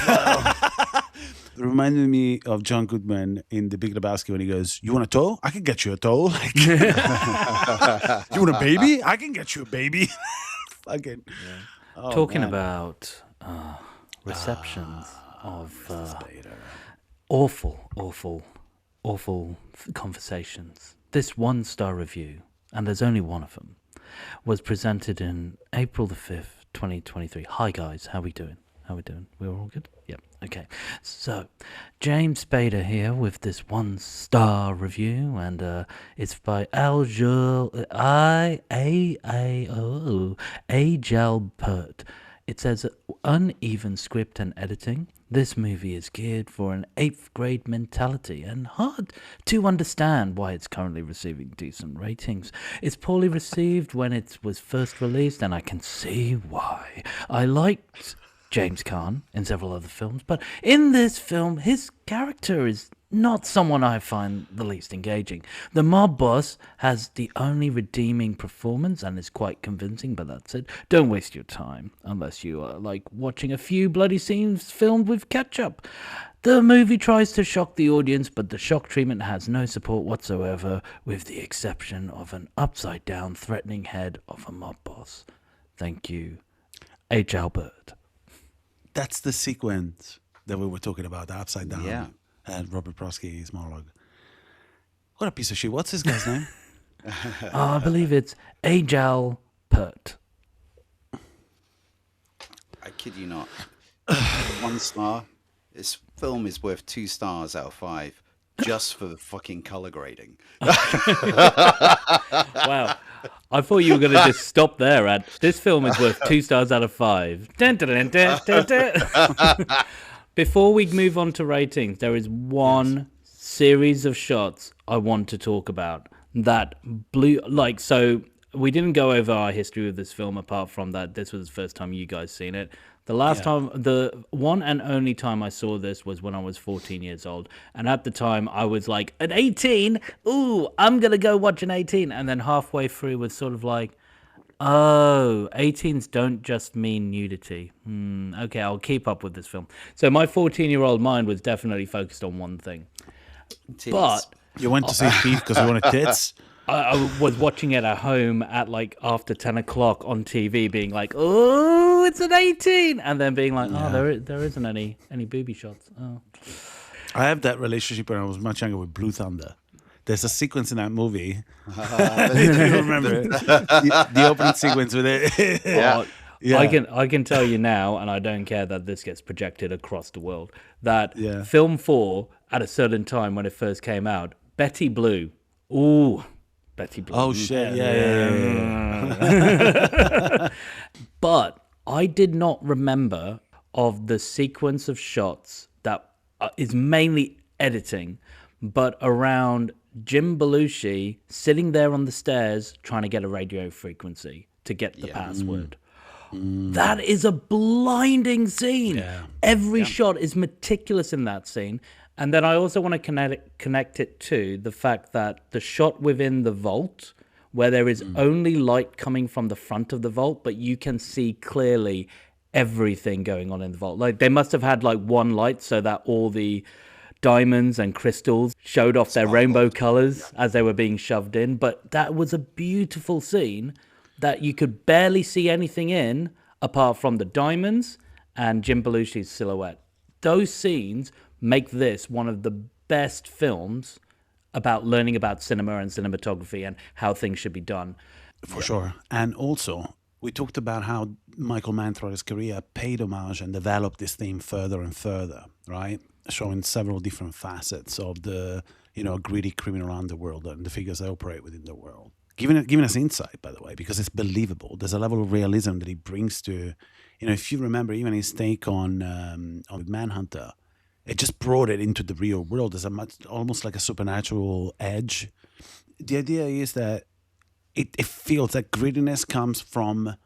Speaker 1: reminded me of John Goodman in The Big Lebowski when he goes, "You want a toe? I can get you a toe." Like, you want a baby? I can get you a baby. Fucking. Oh,
Speaker 2: talking
Speaker 1: man.
Speaker 2: about receptions of awful conversations. This 1-star review, and there's only one of them, was presented in April the 5th, 2023. Hi guys, how we doing? We're all good? Yep, okay. So, James Spader here with this 1-star review, and it's by Ajalpert. It says uneven script and editing. This movie is geared for an 8th grade mentality and hard to understand why it's currently receiving decent ratings. It's poorly received when it was first released, and I can see why. I liked James Caan in several other films, but in this film, his character is not someone I find the least engaging. The mob boss has the only redeeming performance and is quite convincing, but that's it. Don't waste your time unless you are like watching a few bloody scenes filmed with ketchup. The movie tries to shock the audience, but the shock treatment has no support whatsoever, with the exception of an upside down threatening head of a mob boss. Thank you, H. Albert.
Speaker 1: That's the sequence that we were talking about, the upside down.
Speaker 3: Yeah.
Speaker 1: And Robert Prosky's monologue. What a piece of shit. What's this guy's name?
Speaker 2: I believe it's Ajal Pert.
Speaker 3: I kid you not. 1 star. This film is worth 2 stars out of 5 just for the fucking color grading.
Speaker 2: Wow. I thought you were going to just stop there at this film is worth 2 stars out of 5. Dun, dun, dun, dun, dun, dun. Before we move on to ratings, there is one series of shots I want to talk about that blew, like, so we didn't go over our history with this film apart from that this was the first time you guys seen it. The last time, the one and only time I saw this was when I was 14 years old. And at the time, I was like, an 18? Ooh, I'm going to go watch an 18. And then halfway through was sort of like, oh, 18s don't just mean nudity. Okay, I'll keep up with this film. So my 14-year-old mind was definitely focused on one thing.
Speaker 3: Tits.
Speaker 1: But you went to see Thief because you wanted tits?
Speaker 2: I was watching it at home at like after 10 o'clock on TV, being like, oh, it's an 18. And then being like, oh, there isn't any booby shots. Oh.
Speaker 1: I have that relationship when I was much younger with Blue Thunder. There's a sequence in that movie. Do you remember it? The opening sequence with it.
Speaker 2: Yeah. I can tell you now, and I don't care that this gets projected across the world, that film 4, at a certain time when it first came out, Betty Blue. Ooh, Betty Blue.
Speaker 1: Oh, shit. Yeah.
Speaker 2: But I did not remember of the sequence of shots that is mainly editing, but around Jim Belushi sitting there on the stairs trying to get a radio frequency to get the password. That is a blinding scene. Every shot is meticulous in that scene. And then I also want to connect it to the fact that the shot within the vault, where there is only light coming from the front of the vault, but you can see clearly everything going on in the vault. Like, they must have had like one light so that all the diamonds and crystals showed off their rainbow colors as they were being shoved in. But that was a beautiful scene that you could barely see anything in apart from the diamonds and Jim Belushi's silhouette. Those scenes make this one of the best films about learning about cinema and cinematography and how things should be done.
Speaker 1: For sure. And also, we talked about how Michael Mann throughout his career paid homage and developed this theme further and further, right? Showing several different facets of the, greedy criminal underworld and the figures that operate within the world. Giving us insight, by the way, because it's believable. There's a level of realism that he brings to, if you remember even his take on Manhunter, it just brought it into the real world. There's almost like a supernatural edge. The idea is that it feels that grittiness comes from,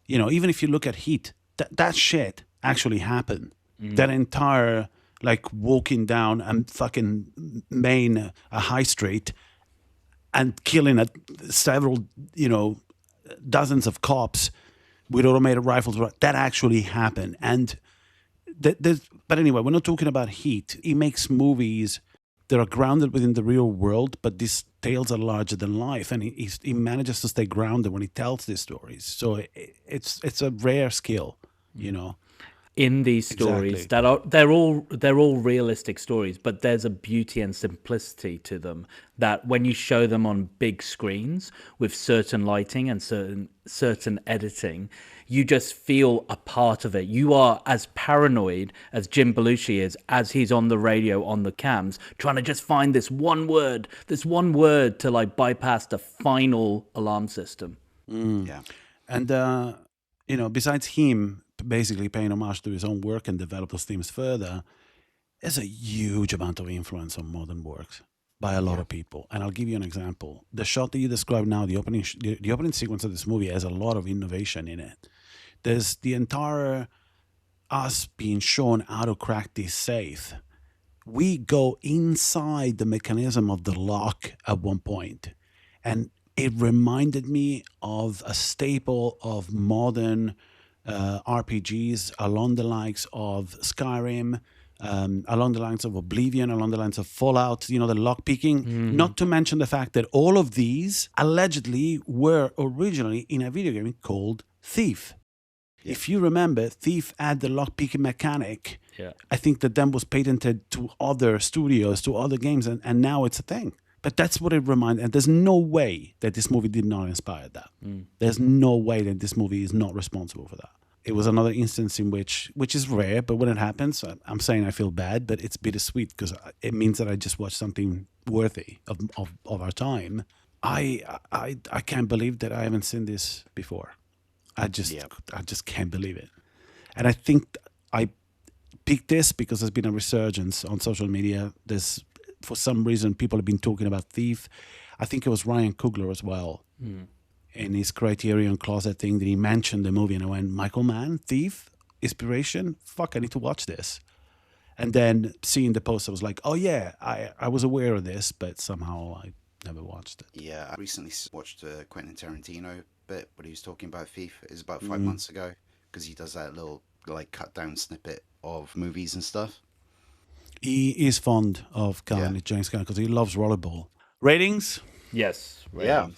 Speaker 1: even if you look at Heat, that shit actually happened. That entire, like, walking down and fucking Maine, a high street, and killing several, dozens of cops with automated rifles, that actually happened. And but anyway, we're not talking about Heat. He makes movies that are grounded within the real world, but these tales are larger than life, and he manages to stay grounded when he tells these stories. So it's a rare skill,
Speaker 2: In these stories they're all realistic stories, but there's a beauty and simplicity to them that when you show them on big screens with certain lighting and certain editing, you just feel a part of it. You are as paranoid as Jim Belushi is as he's on the radio, on the cams, trying to just find this one word to like bypass the final alarm system.
Speaker 1: Yeah. And, besides him, basically paying homage to his own work and develop those themes further, there's a huge amount of influence on modern works by a lot of people. And I'll give you an example. The shot that you described now, the opening sequence of this movie has a lot of innovation in it. There's the entire us being shown how to crack this safe. We go inside the mechanism of the lock at one point, and it reminded me of a staple of modern RPGs along the likes of Skyrim, along the lines of Oblivion, along the lines of Fallout, the lock picking. Not to mention the fact that all of these allegedly were originally in a video game called Thief. Yeah. If you remember, Thief had the lock picking mechanic. Yeah. I think that then was patented to other studios, to other games, and now it's a thing. But that's what it reminded. And there's no way that this movie did not inspire that. There's no way that this movie is not responsible for that. It was another instance in which is rare, but when it happens, I'm saying I feel bad, but it's bittersweet because it means that I just watched something worthy of our time. I can't believe that I haven't seen this before. I just can't believe it. And I think I picked this because there's been a resurgence on social media. There's, for some reason, people have been talking about Thief. I think it was Ryan Coogler as well. In his Criterion Closet thing that he mentioned the movie, and I went, Michael Mann, Thief, inspiration? Fuck, I need to watch this. And then seeing the post, I was like, oh yeah, I was aware of this, but somehow I never watched it.
Speaker 3: Yeah, I recently watched Quentin Tarantino bit, but he was talking about Thief. It was about 5 months ago, because he does that little cut down snippet of movies and stuff.
Speaker 1: He is fond of Caan, James Caan, because he loves rollerball. Ratings?
Speaker 2: Yes. Ratings.
Speaker 3: Yeah.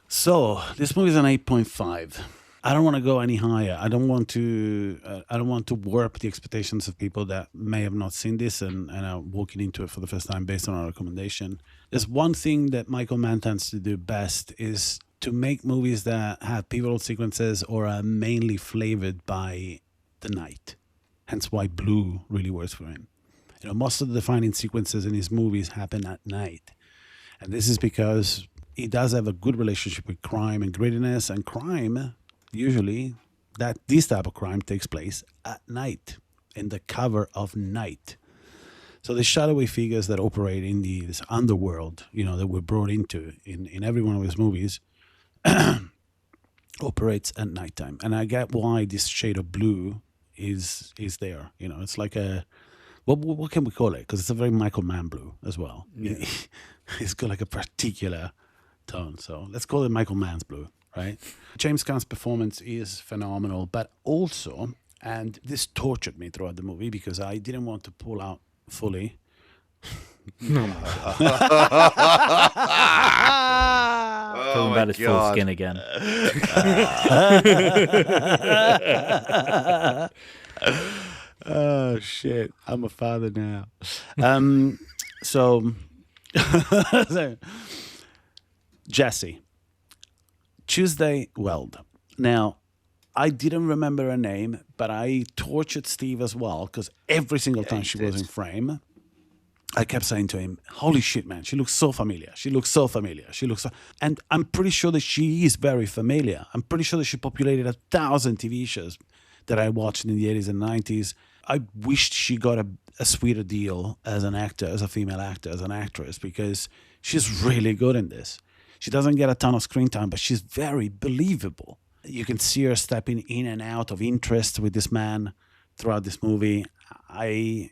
Speaker 1: So this movie is an 8.5. I don't want to go any higher. I don't want to warp the expectations of people that may have not seen this and are walking into it for the first time based on our recommendation. There's one thing that Michael Mann tends to do best is to make movies that have pivotal sequences or are mainly flavored by the night. Hence why Blue really works for him. Most of the defining sequences in his movies happen at night. And this is because he does have a good relationship with crime and grittiness, and crime, usually, this type of crime takes place at night, in the cover of night. So the shadowy figures that operate in this underworld, that we're brought into in every one of his movies, operates at nighttime. And I get why this shade of blue is there. It's like a, what can we call it? Because it's a very Michael Mann blue as well. Yeah. It's got like a particular tone. So let's call it Michael Mann's blue, right? James Caan's performance is phenomenal, but also, and this tortured me throughout the movie because I didn't want to pull out fully.
Speaker 2: Talking about his full skin again.
Speaker 1: Oh shit! I'm a father now. So Jessie, Tuesday Weld. Now, I didn't remember her name, but I tortured Steve as well because every single time she was in frame, I kept saying to him, holy shit, man, she looks so familiar. She looks so familiar. And I'm pretty sure that she is very familiar. I'm pretty sure that she populated 1,000 TV shows that I watched in the 80s and 90s. I wished she got a sweeter deal as an actor, as a female actor, as an actress, because she's really good in this. She doesn't get a ton of screen time, but she's very believable. You can see her stepping in and out of interest with this man throughout this movie. I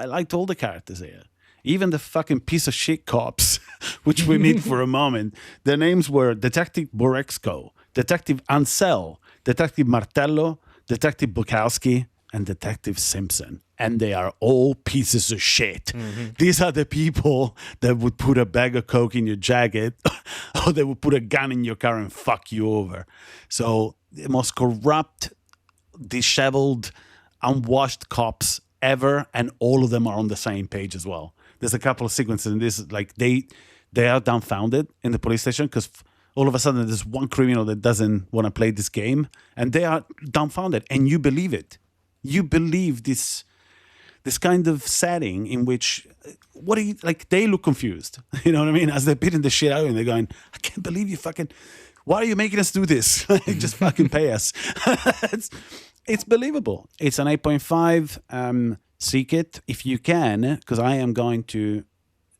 Speaker 1: liked all the characters here. Even the fucking piece of shit cops, which we meet for a moment. Their names were Detective Borexko, Detective Ansel, Detective Martello, Detective Bukowski, and Detective Simpson. And they are all pieces of shit. Mm-hmm. These are the people that would put a bag of coke in your jacket or they would put a gun in your car and fuck you over. So the most corrupt, disheveled, unwashed cops ever, and all of them are on the same page as well. There's a couple of sequences in this, like they are dumbfounded in the police station because all of a sudden there's one criminal that doesn't want to play this game, and they are dumbfounded, and you believe it. You believe this kind of setting in which, they look confused. You know what I mean? As they're beating the shit out of him, they're going, I can't believe you fucking, Why are you making us do this? Just fucking pay us. It's believable. It's an 8.5. Seek it if you can, because I am going to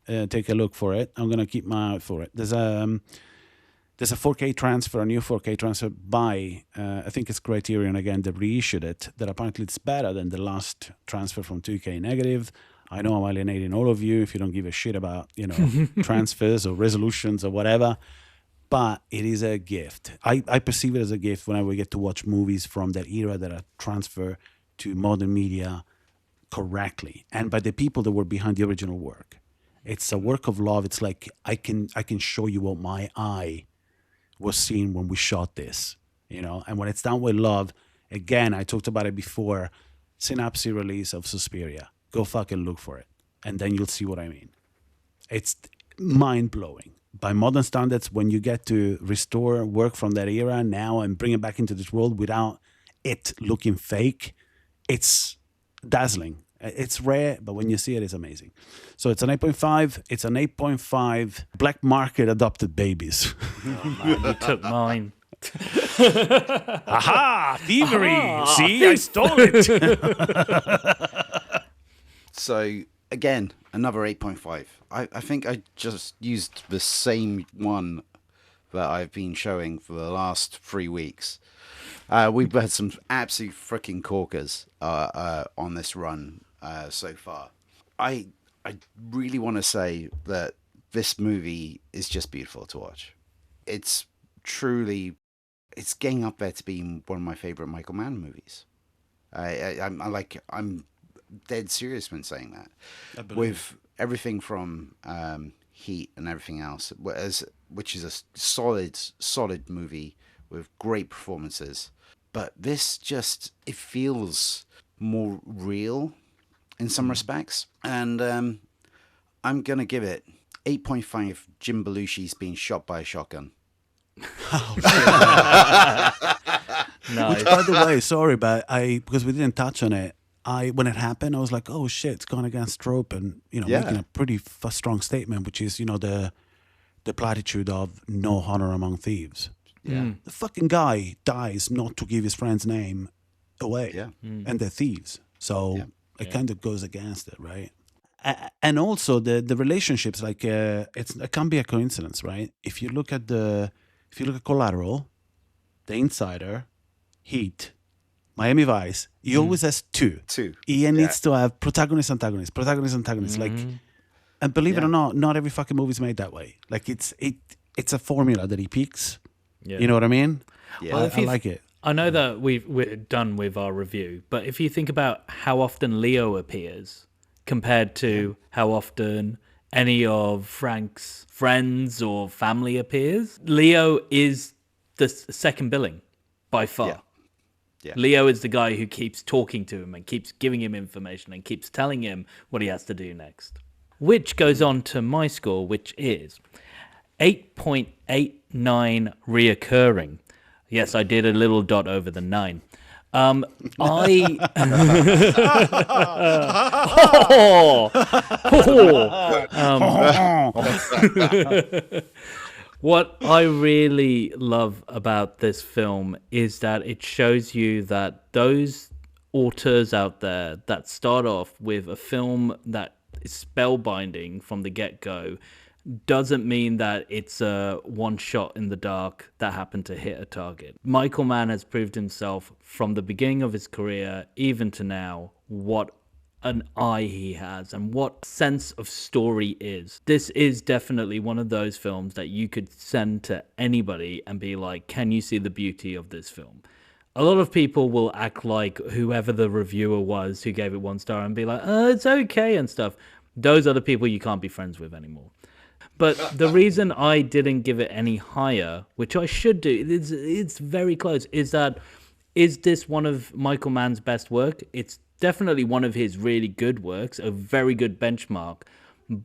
Speaker 1: take a look for it. I'm going to keep my eye out for it. There's a 4K transfer, a new 4K transfer by, I think it's Criterion again, they reissued it, that apparently it's better than the last transfer from 2K negative. I know I'm alienating all of you if you don't give a shit about, transfers or resolutions or whatever, but it is a gift. I perceive it as a gift whenever we get to watch movies from that era that are transferred to modern media correctly and by the people that were behind the original work. It's a work of love. It's like I can show you what my eye was seeing when we shot this, and when it's done with love, again, I talked about it before, Synapse release of Suspiria. Go fucking look for it, and then you'll see what I mean. It's mind-blowing. By modern standards, when you get to restore work from that era now and bring it back into this world without it looking fake, it's dazzling. It's rare, but when you see it, it's amazing. So it's an 8.5. It's an 8.5 black market adopted babies.
Speaker 2: Oh, man, you took mine.
Speaker 1: Aha! Thievery! See, I stole it.
Speaker 3: So, again, another 8.5. I think I just used the same one that I've been showing for the last 3 weeks. We've had some absolute freaking corkers on this run so far. I really want to say that this movie is just beautiful to watch. It's getting up there to being one of my favorite Michael Mann movies. I'm dead serious when saying that. With everything from Heat and everything else, which is a solid movie with great performances. But this it feels more real in some respects. And I'm going to give it 8.5 Jim Belushi's being shot by a shotgun.
Speaker 2: Nice.
Speaker 1: Which, by the way, sorry, but because we didn't touch on it, when it happened, I was like, oh shit, it's gone against trope, and making a pretty strong statement, which is the platitude of no honor among thieves.
Speaker 3: Yeah.
Speaker 1: The fucking guy dies not to give his friend's name away, and they're thieves. So it kind of goes against it, right? And also the relationships, like it can't be a coincidence, right? If you look at Collateral, The Insider, Heat, Miami Vice, he always has two. He needs to have protagonist, antagonist. Like, and believe it or not every fucking movie is made that way. Like it's a formula that he picks.
Speaker 2: Yeah.
Speaker 1: You know what I mean?
Speaker 3: Yeah.
Speaker 2: Well,
Speaker 1: I like it.
Speaker 2: I know that we're done with our review, but if you think about how often Leo appears compared to how often any of Frank's friends or family appears, Leo is the second billing by far.
Speaker 3: Yeah.
Speaker 2: Leo is the guy who keeps talking to him and keeps giving him information and keeps telling him what he has to do next. Which goes on to my score, which is 8.89 reoccurring. Yes, I did a little dot over the 9. What I really love about this film is that it shows you that those auteurs out there that start off with a film that is spellbinding from the get-go doesn't mean that it's a one shot in the dark that happened to hit a target. Michael Mann has proved himself from the beginning of his career, even to now, what an eye he has and what sense of story is. This is definitely one of those films that you could send to anybody and be like, can you see the beauty of this film? A lot of people will act like whoever the reviewer was who gave it 1 star and be like, oh, it's okay and stuff. Those are the people you can't be friends with anymore. But the reason I didn't give it any higher, which I should do, it's very close, is this one of Michael Mann's best work? It's definitely one of his really good works, a very good benchmark.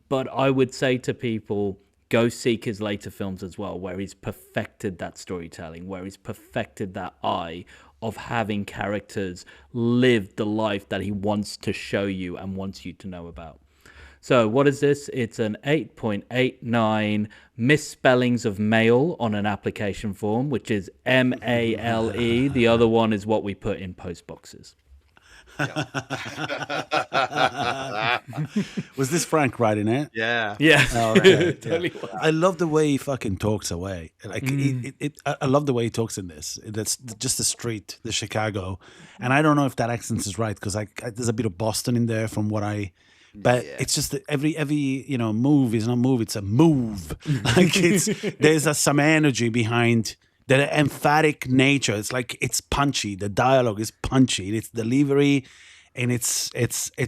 Speaker 2: But I would say to people, go seek his later films as well, where he's perfected that storytelling, where he's perfected that eye of having characters live the life that he wants to show you and wants you to know about. So what is this? It's an 8.89 misspellings of male on an application form, which is MALE. The other one is what we put in post boxes.
Speaker 1: Was this Frank writing it?
Speaker 3: Yeah.
Speaker 2: Yeah.
Speaker 1: Oh, okay,
Speaker 2: Totally
Speaker 1: yeah.
Speaker 2: was.
Speaker 1: I love the way he fucking talks away. Like I love the way he talks in this. That's just the street, the Chicago, and I don't know if that accent is right because there's a bit of Boston in there from what I. But it's just that every move is not move; it's a move. Like there's some energy behind the emphatic nature. It's like it's punchy. The dialogue is punchy. It's delivery, and it's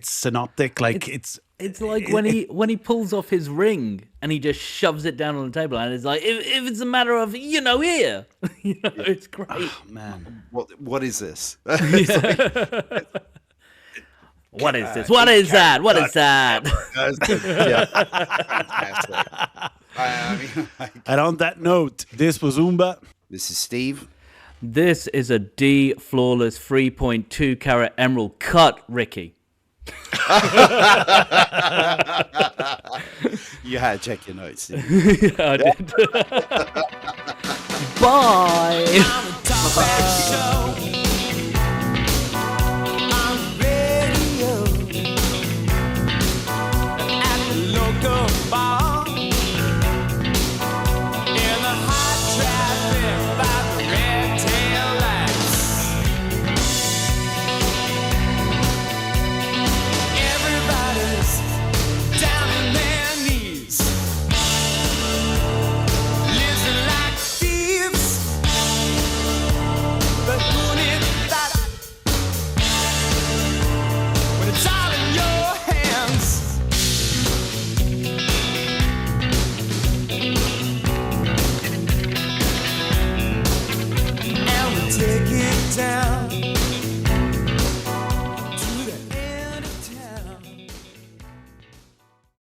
Speaker 1: synoptic. Like it's
Speaker 2: like when he pulls off his ring and he just shoves it down on the table, and it's like if it's a matter of here, it's great.
Speaker 1: Oh, man.
Speaker 3: What is this?
Speaker 2: What is this? What is that? What is that?
Speaker 1: And on that note, this was Umba.
Speaker 3: This is Steve.
Speaker 2: This is a D flawless 3.2 carat emerald cut, Ricky.
Speaker 3: You had to check your notes, didn't you?
Speaker 2: Yeah, I did. Bye.
Speaker 5: I'm a top hat show.